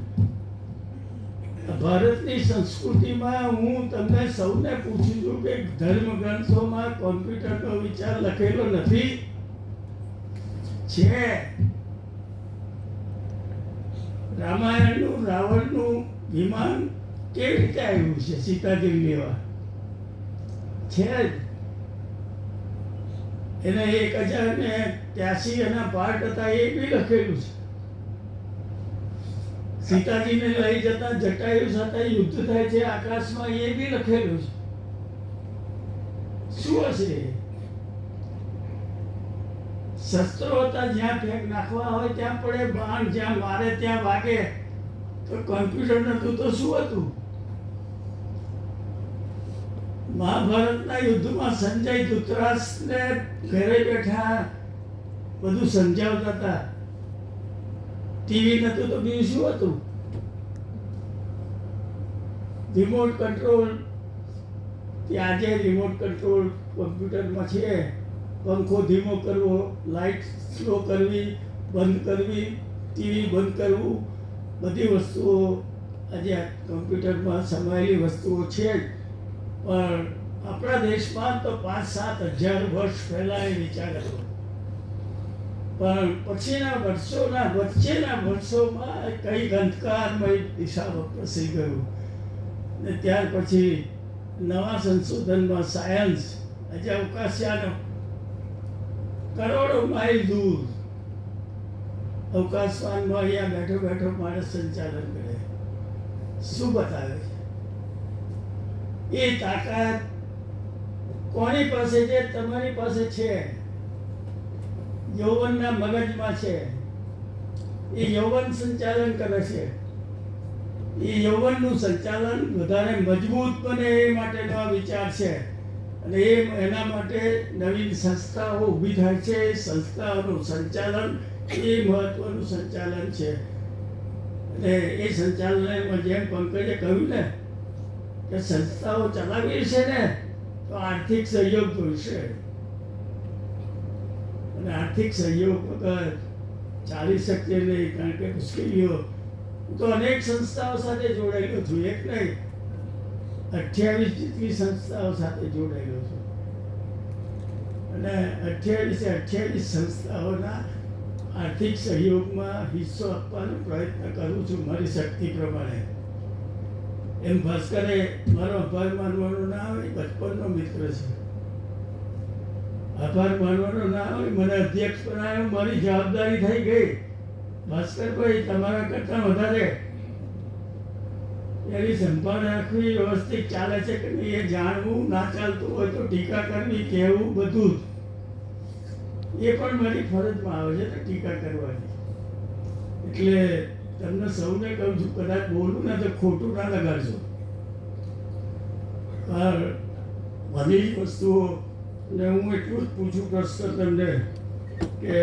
ભારતની સંસ્કૃતિમાં હું તમને સૌને પૂછું છું કે ધર્મ ગ્રંથોમાં કોમ્પ્યુટરનો વિચાર લખેલો નથી? છે. રામાયણનું રાવણનું વિમાન કેવી રીતે આવ્યું છે સીતાજી લેવા? છે જ. એને 1083 એના પાર્ટ હતા, એ બી લખેલું છે. સીતાજીને લઈ જતા જટાયુ સાથે યુદ્ધ થાય છે આકાશમાં, એ બી લખેલું છે. શું હશે? શસ્ત્રો હતા, જ્યાં ફેંક નાખવા હોય ત્યાં પડે બાણ, જ્યાં મારે ત્યાં વાગે. તો કોમ્પ્યુટર નતું તો શું હતું? મહાભારતના યુદ્ધમાં સંજય ધૃતરાષ્ટ્રને ઘરે બેઠા બધું સમજાવતા હતા. ટીવી નતું તો બીજું શું હતું? રિમોટ કંટ્રોલ કે આજે રિમોટ કંટ્રોલ કોમ્પ્યુટરમાં છે, પંખો ધીમો કરવો, લાઇટ સ્લો કરવી, બંધ કરવી, ટીવી બંધ કરવું, બધી વસ્તુઓ આજે આ કોમ્પ્યુટરમાં સમાયેલી વસ્તુઓ છે જ. પણ આપણા દેશમાં તો 5-7 હજાર વર્ષ પહેલાં એ વિચાર હતો. પણ પછીના વચ્ચેના વર્ષોમાં કંઈક અંધકારમય દિશામાં પ્રસરી ગયું ને ત્યાર પછી નવા સંશોધનમાં સાયન્સ આજે અવકાશયાનો કરોડો માઇલ દૂર અવકાશયાનમાં અહીંયા બેઠો બેઠો માણસ સંચાલન કરે. શું બતાવે છે? એ તાકાત કોની પાસે છે? તમારી પાસે છે. યૌવનના મગજમાં છે. એ યૌવન સંચાલન કરે છે. એ યૌવનનું સંચાલન વધારે મજબૂત બને એ માટેનો આ વિચાર છે. અને એના માટે નવીન સંસ્થાઓ ઊભી થાય છે. એ સંસ્થાઓનું સંચાલન એ મહત્વનું સંચાલન છે. અને એ સંચાલનમાં જેમ પંકજે કહ્યું ને કે સંસ્થાઓ ચલાવી છે ને તો આર્થિક સહયોગ જોઈશે. અને આર્થિક સહયોગ વગર ચાલી શકે નહીં. કારણ કે મુશ્કેલીઓ, હું તો અનેક સંસ્થાઓ સાથે જોડાયેલો છું, એક નહીં 28 જેટલી સંસ્થાઓ સાથે જોડાયેલો છું. અને 28 સંસ્થાઓના આર્થિક સહયોગમાં હિસ્સો આપવાનો પ્રયત્ન કરું છું મારી શક્તિ પ્રમાણે. એમ ભાસ્કરે મારો આભાર માનવાનો ના હોય, બચપનનો મિત્ર છે. આભાર માનવાનો ના હોય, મને અધ્યક્ષ બનાવ્યો, મારી જવાબદારી થઈ ગઈ. ભાસ્કરભાઈ તમારા કરતાં વધારે એની સંભાળ રાખવી, વ્યવસ્થિત ચાલે છે કે નહીં એ જાણવું, ના ચાલતું હોય તો ટીકા કરવી, કહેવું, બધું જ એ પણ મારી ફરજમાં આવે છે ને ટીકા કરવાની. એટલે તમને સૌને કહું છું, કદાચ બોલું ને તો ખોટું ના લગાડજો. બધી જ વસ્તુઓ ને હું એટલું જ પૂછું પ્રશ્ન તમને કે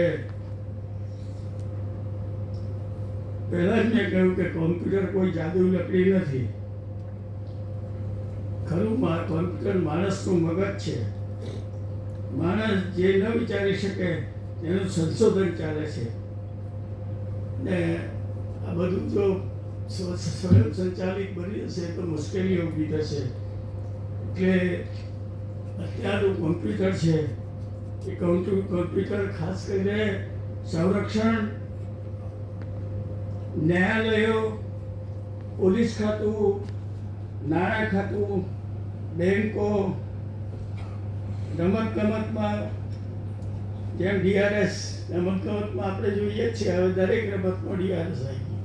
પહેલાં જ મેં કહ્યું કે કોમ્પ્યુટર કોઈ જાદુ લકડી નથી. ખરું કોમ્પ્યુટર માણસનું મગજ છે. માણસ જે ન વિચારી શકે તેનું સંશોધન ચાલે છે. ને આ બધું જો સ્વયં સંચાલિત બની જશે તો મુશ્કેલીઓ ઊભી થશે. એટલે અત્યારનું કોમ્પ્યુટર છે એ કોમ્પ્યુટર ખાસ કરીને સંરક્ષણ, ન્યાયાલયો, પોલીસ ખાતું, નાણાં ખાતું, બેંકો, રમતગમતમાં જેમ DRS, રમતગમતમાં આપણે જોઈએ છીએ હવે દરેક રમતમાં DRS આવી ગઈ.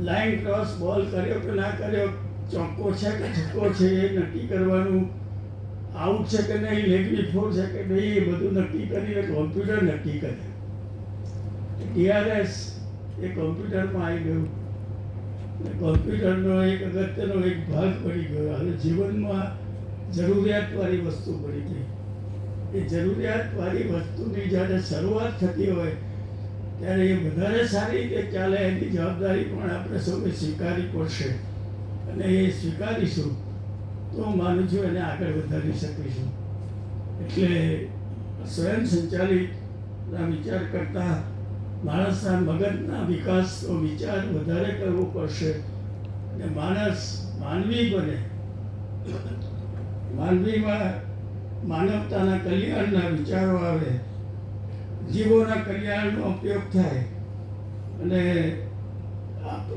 લાઈન ક્રોસ બોલ કર્યો કે ના કર્યો, ચોક્કો છે કે છક્કો છે એ નક્કી કરવાનું, આઉટ છે કે નહીં, લેગની ફોર છે કે નહીં, એ બધું નક્કી કરીને કોમ્પ્યુટર નક્કી કરે. DRS એ કોમ્પ્યુટરમાં આવી ગયું. કોમ્પ્યુટરનો એક અગત્યનો એક ભાગ બની ગયો. હવે જીવનમાં જરૂરિયાતવાળી વસ્તુ બની ગઈ. એ જરૂરિયાતવાળી વસ્તુની જ્યારે શરૂઆત થતી હોય ત્યારે એ વધારે સારી રીતે ચાલે એની જવાબદારી પણ આપણે સૌએ સ્વીકારવી પડશે. અને એ સ્વીકારીશું તો હું માનું છું એને આગળ વધારી શકીશું. એટલે સ્વયં સંચાલિતના વિચાર કરતાં માણસના મગજના વિકાસનો વિચાર વધારે કરવો પડશે. અને માનવી બને, માનવીમાં માનવતાના કલ્યાણના વિચારો આવે, જીવોના કલ્યાણનો ઉપયોગ થાય. અને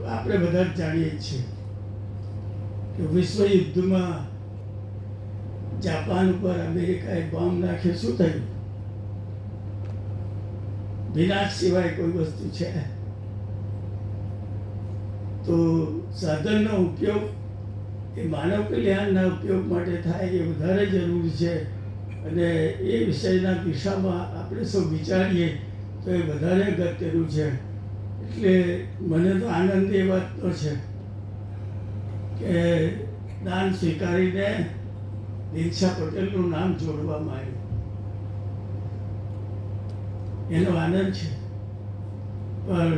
આપણે બધા જ જાણીએ છીએ કે વિશ્વ યુદ્ધમાં જાપાન ઉપર અમેરિકાએ બોમ્બ નાખ્યો, શું થયું? વિનાશ સિવાય કોઈ વસ્તુ છે? તો સાધનનો ઉપયોગ એ માનવ કલ્યાણના ઉપયોગ માટે થાય એ વધારે જરૂરી છે. અને એ વિષયના દિશામાં આપણે સૌ વિચારીએ તો એ વધારે અગત્યનું છે. એટલે મને તો આનંદ એ વાતનો છે કે દાન સ્વીકારીને દિનશા પટેલનું નામ જોડવામાં આવ્યું. એનો આનંદ છે. પણ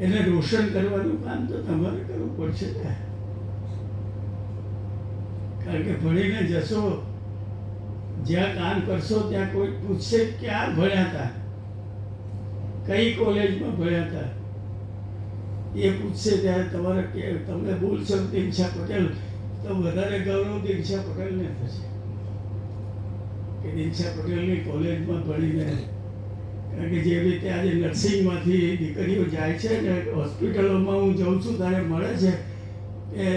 એને રોશન કરવાનું કામ તો તમારે કરવું પડશે ને. કારણ કે ભણીને જશો, જ્યાં કામ કરશો ત્યાં કોઈ પૂછશે ક્યાં ભણ્યા હતા, કઈ કોલેજમાં ભણ્યા હતા, એ પૂછશે ત્યારે તમારે કે તમને બોલશો દિનશા પટેલ, તો વધારે ગૌરવ દિનશા પટેલને થશે કે દિનશા પટેલની કોલેજમાં ભણીને. કારણ કે જે રીતે આજે નર્સિંગમાંથી દીકરીઓ જાય છે ને હોસ્પિટલોમાં હું જઉં છું ત્યારે મળે છે કે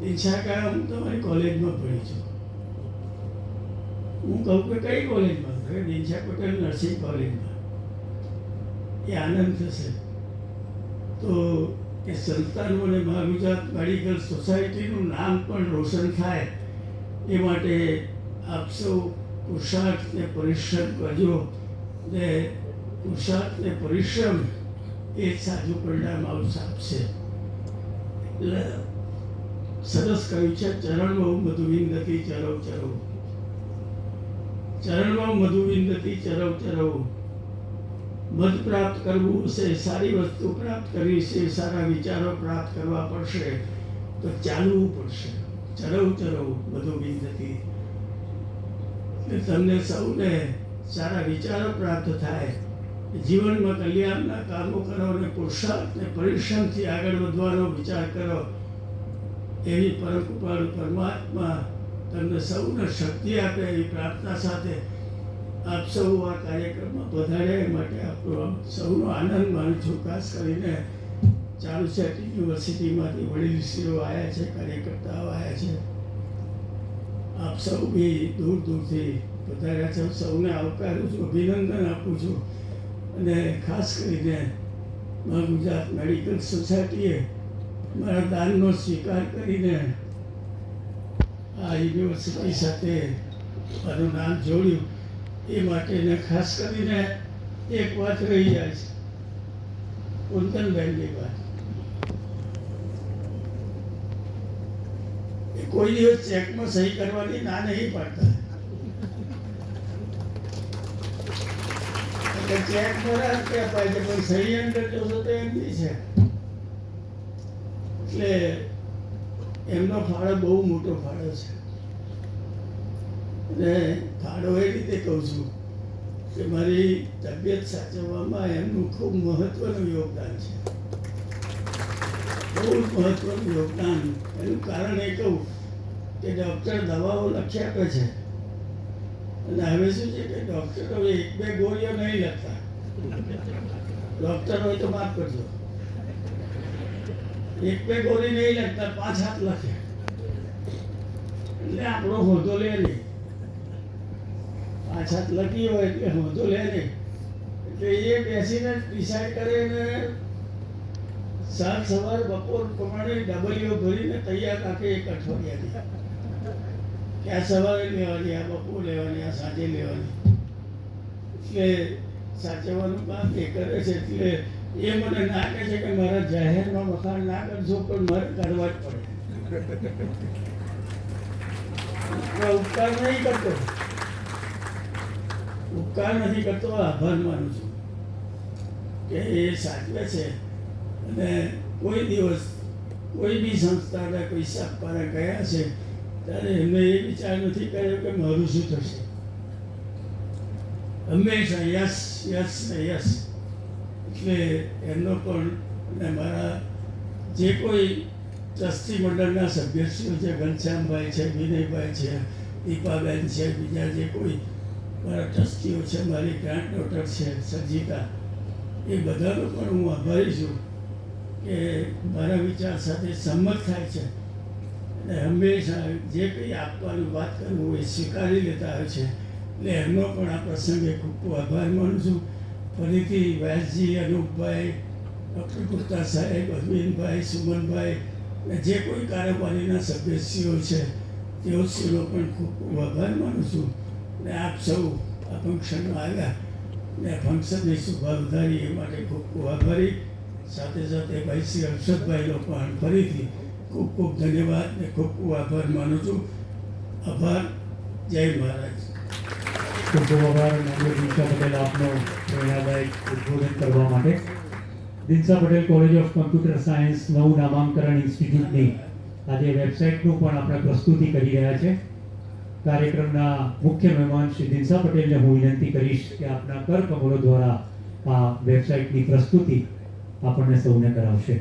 દિનશા કહે હું તમારી કોલેજમાં ભણી છું. હું કહું કે કઈ કોલેજમાં? તો દિનશા પટેલ નર્સિંગ કોલેજમાં. એ આનંદ થશે. તો એ સંસ્થાનું અને મહાગુજરાત મેડિકલ સોસાયટીનું નામ પણ રોશન થાય એ માટે આપ સૌ પુરુષાર્થ ને પરિશ્રમ કરજો. ને પુરુષાર્થ ને પરિશ્રમ એ સાચું પરિણામ આપશે. એટલે સરસ કહ્યું છે, ચરણ બહુ મધુ વિંદતી ચરવ ચરવ, ચરણ બહુ મધુ વિંદતી ચરવ ચરવ. મધ પ્રાપ્ત કરવું છે, સારી વસ્તુ પ્રાપ્ત કરવી છે, સારા વિચારો પ્રાપ્ત કરવા પડશે તો ચાલવું પડશે. ચરવ ચરવ મધુ વિંદતી. તમને સૌને સારા વિચારો પ્રાપ્ત થાય, જીવનમાં કલ્યાણના કામો કરો અને પુરુષાર્થ ને પરિશ્રમથી આગળ વધવાનો વિચાર કરો. એવી પરમ કૃપાળુ પરમાત્મા તમને સૌને શક્તિ આપે એવી પ્રાર્થના સાથે આપ સૌ આ કાર્યક્રમમાં પધાર્યા એ માટે આપણો સૌનો આનંદ માનું છું. ખાસ કરીને ચારુસેટ યુનિવર્સિટીમાંથી વડીલશ્રીઓ આવ્યા છે, કાર્યકર્તાઓ આવ્યા છે. આપ સૌ બી દૂર દૂરથી પધાર્યા છે. સૌને આવકારું છું, અભિનંદન આપું છું. અને ખાસ કરીને મહાગુજરાત મેડિકલ સોસાયટીએ મારા દાનનો સ્વીકાર કરીને આ યુનિવર્સિટી સાથે મારું નામ જોડ્યું એ માટેને ખાસ કરીને એક વાત રહી જાય છે, કુંતનબેનની વાત. એ કોઈ દિવસ ચેકમાં સહી કરવાની ના નહીં પાડતા. ચેક બરાબર કે અપાય છે પણ સહી અંદર જોશો તો એમની છે. એટલે એમનો ફાળો બહુ મોટો ફાળો છે. અને ફાળો એ રીતે કહું છું કે મારી તબિયત સાચવવામાં એમનું ખૂબ મહત્વનું યોગદાન છે. બહુ જ મહત્વનું યોગદાન. એનું કારણ એ કહું કે ડૉક્ટર દવાઓ લખી આપે છે અને હવે શું છે કે ડૉક્ટરો એક બે ગોળીઓ નહીં લખતા. ડૉક્ટર હોય તો માફ કરજો, એક બે ગોળી નહીં લખતા, 5 હાથ લખે. એટલે આપણો હોદ્દો લે નહીં. 5 હાથ લખી હોય એટલે હોદ્દો લે નહીં. એટલે એ બેસીને ડિસાઈડ કરે ને સાંજ સવાર બપોર પ્રમાણે ડબલીઓ ભરીને તૈયાર રાખે એક અઠવાડિયાની કે આ સવારે લેવાની, આ બપોર લેવાની, આ સાંજે લેવાની. એટલે સાચવવાનું કામ એ કરે છે. એટલે એ મને ના કહે છે કે મારા જાહેરમાં વખાણ ના કરજો પણ મારે કરવા જ પડે. ઉપકાર નહીં કરતો, ઉપકાર નથી કરતો, આભાર માનું છું કે એ સાચવે છે. અને કોઈ દિવસ કોઈ બી સંસ્થાના પૈસા આપવાના ગયા છે ત્યારે એમને એ વિચાર નથી કર્યો કે મારું શું થશે. હંમેશા યસ યસ ને યસ. એટલે એમનો પણ અને મારા જે કોઈ ટ્રસ્ટી મંડળના સભ્યશ્રીઓ છે, ઘનશ્યામભાઈ છે, વિનયભાઈ છે, દીપાબેન છે, બીજા જે કોઈ મારા ટ્રસ્ટીઓ છે, મારી ગ્રાન્ડ ડોટર છે સજીતા, એ બધાનો પણ હું આભારી છું કે મારા વિચાર સાથે સંમત થાય છે અને હંમેશા જે કંઈ આપવાની વાત કરવું એ સ્વીકારી લેતા હોય છે. એટલે એમનો પણ આ પ્રસંગે ખૂબ ખૂબ આભાર માનું છું. ફરીથી વ્યાસજી, અનુપભાઈ, ડૉક્ટર ગુપ્તા સાહેબ, અરવિંદભાઈ, સુમનભાઈ અને જે કોઈ કાર્યપાલિકાના સભ્યશ્રીઓ છે તેઓશ્રીનો પણ ખૂબ ખૂબ આભાર માનું છું. અને આપ સૌ આ ફંક્શનમાં આવ્યા ને ફંક્શનની શોભા વધારી એ માટે ખૂબ ખૂબ આભારી. સાથે સાથે ભાઈ શ્રી હર્ષદભાઈનો પણ ફરીથી ખૂબ ખૂબ ધન્યવાદ ને ખૂબ ખૂબ આભાર માનું છું. આભાર. જય મહારાજ. ખૂબ ખૂબ આભાર માનનીય દિનશા પટેલ આપનો પ્રેરણાદાયક ઉદ્બોધન કરવા માટે. Dinsha Patel college of computer science નવું નામાંકરણ ઇન્સ્ટિટ્યૂટની આજે વેબસાઇટનું પણ આપણે પ્રસ્તુતિ કરી રહ્યા છે. કાર્યક્રમના મુખ્ય મહેમાન શ્રી દિનસા પટેલને હું વિનંતી કરીશ કે આપના કરકમળો દ્વારા આ વેબસાઇટની પ્રસ્તુતિ આપણને સૌને કરાવશે.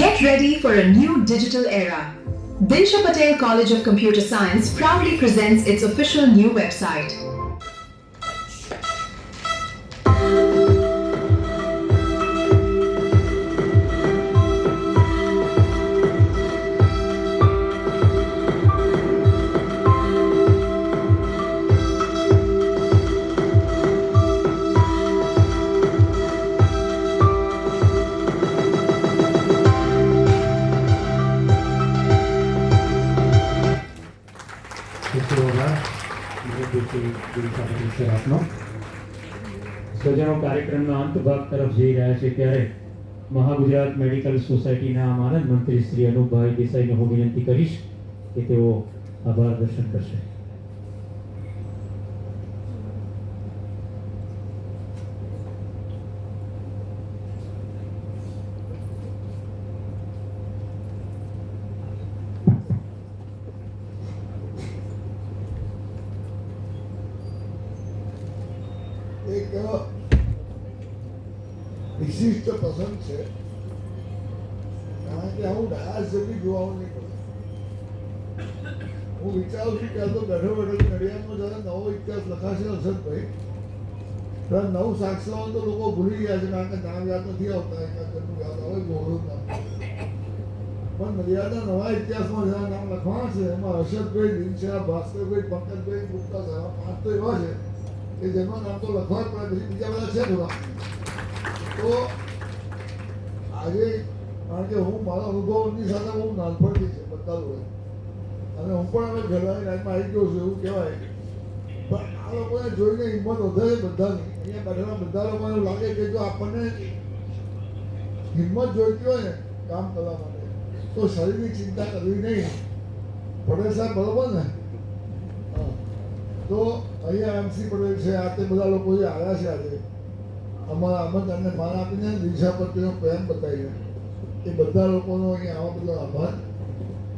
Get ready for a new digital era. Dinsha Patel College of Computer Science proudly presents its official new website. સજ્જનો કાર્યક્રમના અંત ભાગ તરફ જઈ રહ્યા છે ત્યારે મહાગુજરાત મેડિકલ સોસાયટીના આનંદ મંત્રી શ્રી અનુપભાઈ દેસાઈને હું વિનંતી કરીશ કે તેઓ આભાર દર્શન કરશે. એક વિશિષ્ટ પસંદ છે, કારણ કે હું ડાયાસ જેવી જોવાનું નહીં પડે. હું વિચારું છું કે આ તો બેઠો બેઠો ઘડિયાળમાં જયારે નવો ઇતિહાસ લખાશે હર્ષદભાઈ, ત્યારે નવું સાક્ષરો તો લોકો ભૂલી ગયા છે, કારણ કે નામ યાદ નથી આવતા, એકાદનું યાદ આવે ગૌરવ નામ. પણ મર્યાદા નવા ઇતિહાસમાં જેના નામ લખવાના છે એમાં હર્ષદભાઈ, દિનશા, ભાસ્કરભાઈ, પંકજભાઈ, ગુપ્તા સાહેબ 5 તો એવા છે કે જેનું નામ તો લખવા જ પડે, પછી બીજા બધા છે થોડા. તો આજે કારણ કે હું મારા અનુભવની સાથે બહુ નાનપણથી છે બધા લોકો, અને હું પણ હવે ઘરવાની લાઈનમાં આવી ગયો છું એવું કહેવાય. પણ આ લોકોને જોઈને હિંમત વધે છે બધાની. અહીંયા બેઠેલા બધા લોકોને એવું લાગે કે જો આપણને હિંમત જોઈતી હોય ને કામ કરવા માટે તો શરીરની ચિંતા કરવી નહીં. પટેલ સાહેબ બરોબર ને? તો અહીંયા MC પટેલ છે, આ તે બધા લોકો જે આવ્યા છે આજે અમારા આમંત્રણને માન આપીને દિશા પ્રત્યેનો પ્રેમ બતાવીને, એ બધા લોકોનો અહીંયા આવા બધો આભાર.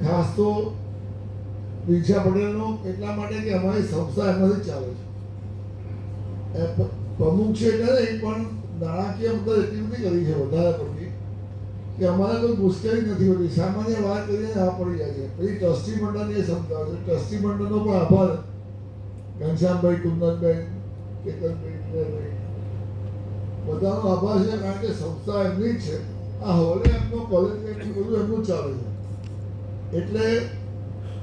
ખાસ તો દિશા પટેલનો એટલા માટે કે અમારી સંસ્થા એમાંથી જ ચાલે છે. એ પ્રમુખ છે એટલે નહીં, પણ નાણાકીય મદદ એટલી બધી કરી છે વધારે પડતી કે અમારે કોઈ મુશ્કેલી નથી હોતી. સામાન્ય વાત કરીને આ પડી જાય છે. પછી ટ્રસ્ટી મંડળની એ સમજાવે છે. ટ્રસ્ટી મંડળનો પણ આભાર ઘનશ્યામભાઈ, કુંદનબેન, કેતનભાઈ, બધાનો આભાર છે, કારણ કે સંસ્થા એમની જ છે. આ હોલે એમનો કોલેજ બધું એમનું જ ચાલે છે. એટલે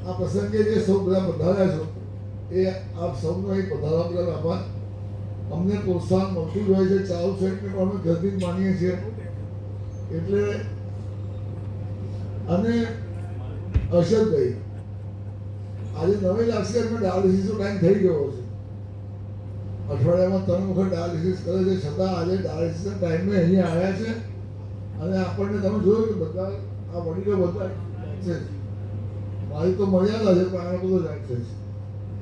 આ પ્રસંગે જે સૌ બધા પધાર્યા છો એ આપ સૌનો એક પધારવા બદલ આભાર. અમને પ્રોત્સાહન મળતું જ હોય છે. ચાલુ સેટને પણ અમે ઘરથી જ માનીએ છીએ. એટલે અને હર્ષદભાઈ આજે નવી લાગશે એમને ડાયાલિસિસનો ટાઈમ થઈ ગયો છે. અઠવાડિયામાં 3 વખત ડાયાલિસિસ કરે છે, છતાં આજે ડાયાલિસિસના ટાઈમે અહીંયા આવ્યા છે. અને આપણને તમે જોયું કે બધા આ વડીલો બધા છે. મારી તો મર્યાદા છે, પણ આ બધો જાણશે છે.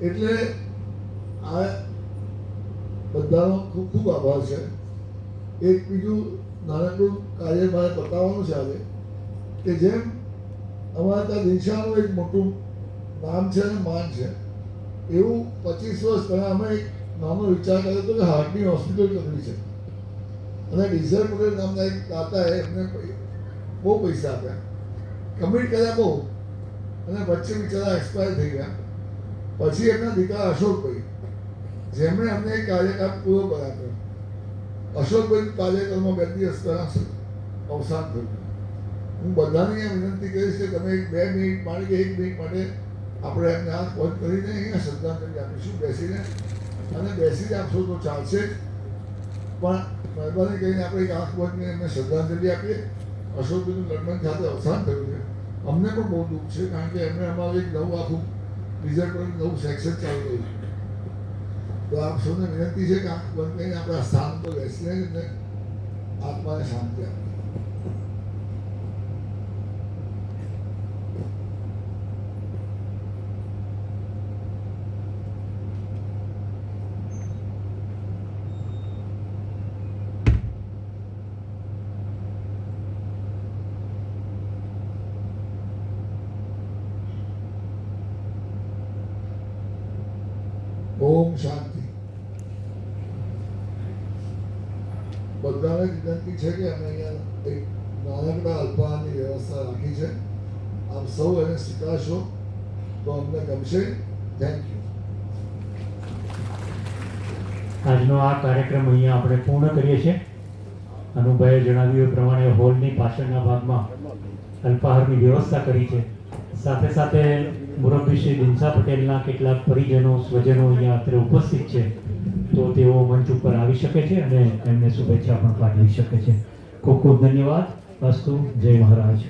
એટલે આ બધાનો ખૂબ ખૂબ આભાર છે. એક બીજું નાનકડું કાર્ય મારે બતાવવાનું છે આજે, કે જેમ અમારા ત્યાં દિશાનું એક મોટું નામ છે અને માન છે, એવું 25 વર્ષ પહેલાં અમે એક નાનો વિચાર કર્યો હતો કે હાર્ટની હોસ્પિટલ કરવી છે. અને ડીઝલ પટેલ નામના એક દાતાએ એમને બહુ પૈસા આપ્યા, કમિટ કર્યા બહુ, અને વચ્ચે બિચારા એક્સપાયર થઈ ગયા. પછી એમના દીકરા અશોકભાઈ, જેમણે અમને એક કાર્યક્રમ પૂરો કરાવ્યો. અશોકભાઈ કાર્યક્રમમાં 2 દિવસ પહેલાં અવસાન થયું. હું બધાને વિનંતી કરીશ કે તમે 2 મિનિટ માટે કે 1 મિનિટ માટે આપણે એમને હાથ બંધ કરીને અહીંયા શ્રદ્ધાંજલિ આપીશું બેસીને, અને બેસીને આપશો તો ચાલશે. પણ મહેરબાની કરીને આપણે એક આંખ બંધ કરીને એમને શ્રદ્ધાંજલિ આપીએ. અશોકભાઈનું લંડન ખાતે અવસાન થયું છે. અમને પણ બહુ દુઃખ છે, કારણ કે એમણે અમારું એક નવું આખું રિઝલ્ટ નવું સેક્શન ચાલુ કર્યું. તો આપ સૌને વિનંતી છે કે આંખ બંધ કરીને આપણે આ સ્થાન પર બેસીને એમને આત્માને શાંતિ આપીએ. ઓમ શાંતિ. બધાને વિનંતી છે કે અમે અહીંયા એક નાનકડા અલ્પાહારની વ્યવસ્થા રાખી છે. આપ સૌ એને સ્વીકારશો તો અમને ગમશે. Thank you. આજનો આ કાર્યક્રમ અહીંયા આપણે પૂર્ણ કરીએ છીએ. અનુભાઈએ જણાવ્યું એ પ્રમાણે હોલની પાછળના ભાગમાં અલ્પાહારની વ્યવસ્થા કરી છે. સાથે સાથે મુરબ્બી શ્રી દિનસા પટેલના કેટલાક પરિજનો સ્વજનો અહીંયા અત્યારે ઉપસ્થિત છે, તો તેઓ મંચ ઉપર આવી શકે છે અને એમને શુભેચ્છા પણ પાઠવી શકે છે. ખૂબ ખૂબ ધન્યવાદ. અસ્તુ. જય મહારાજ.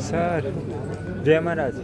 સર જય મહારાજ.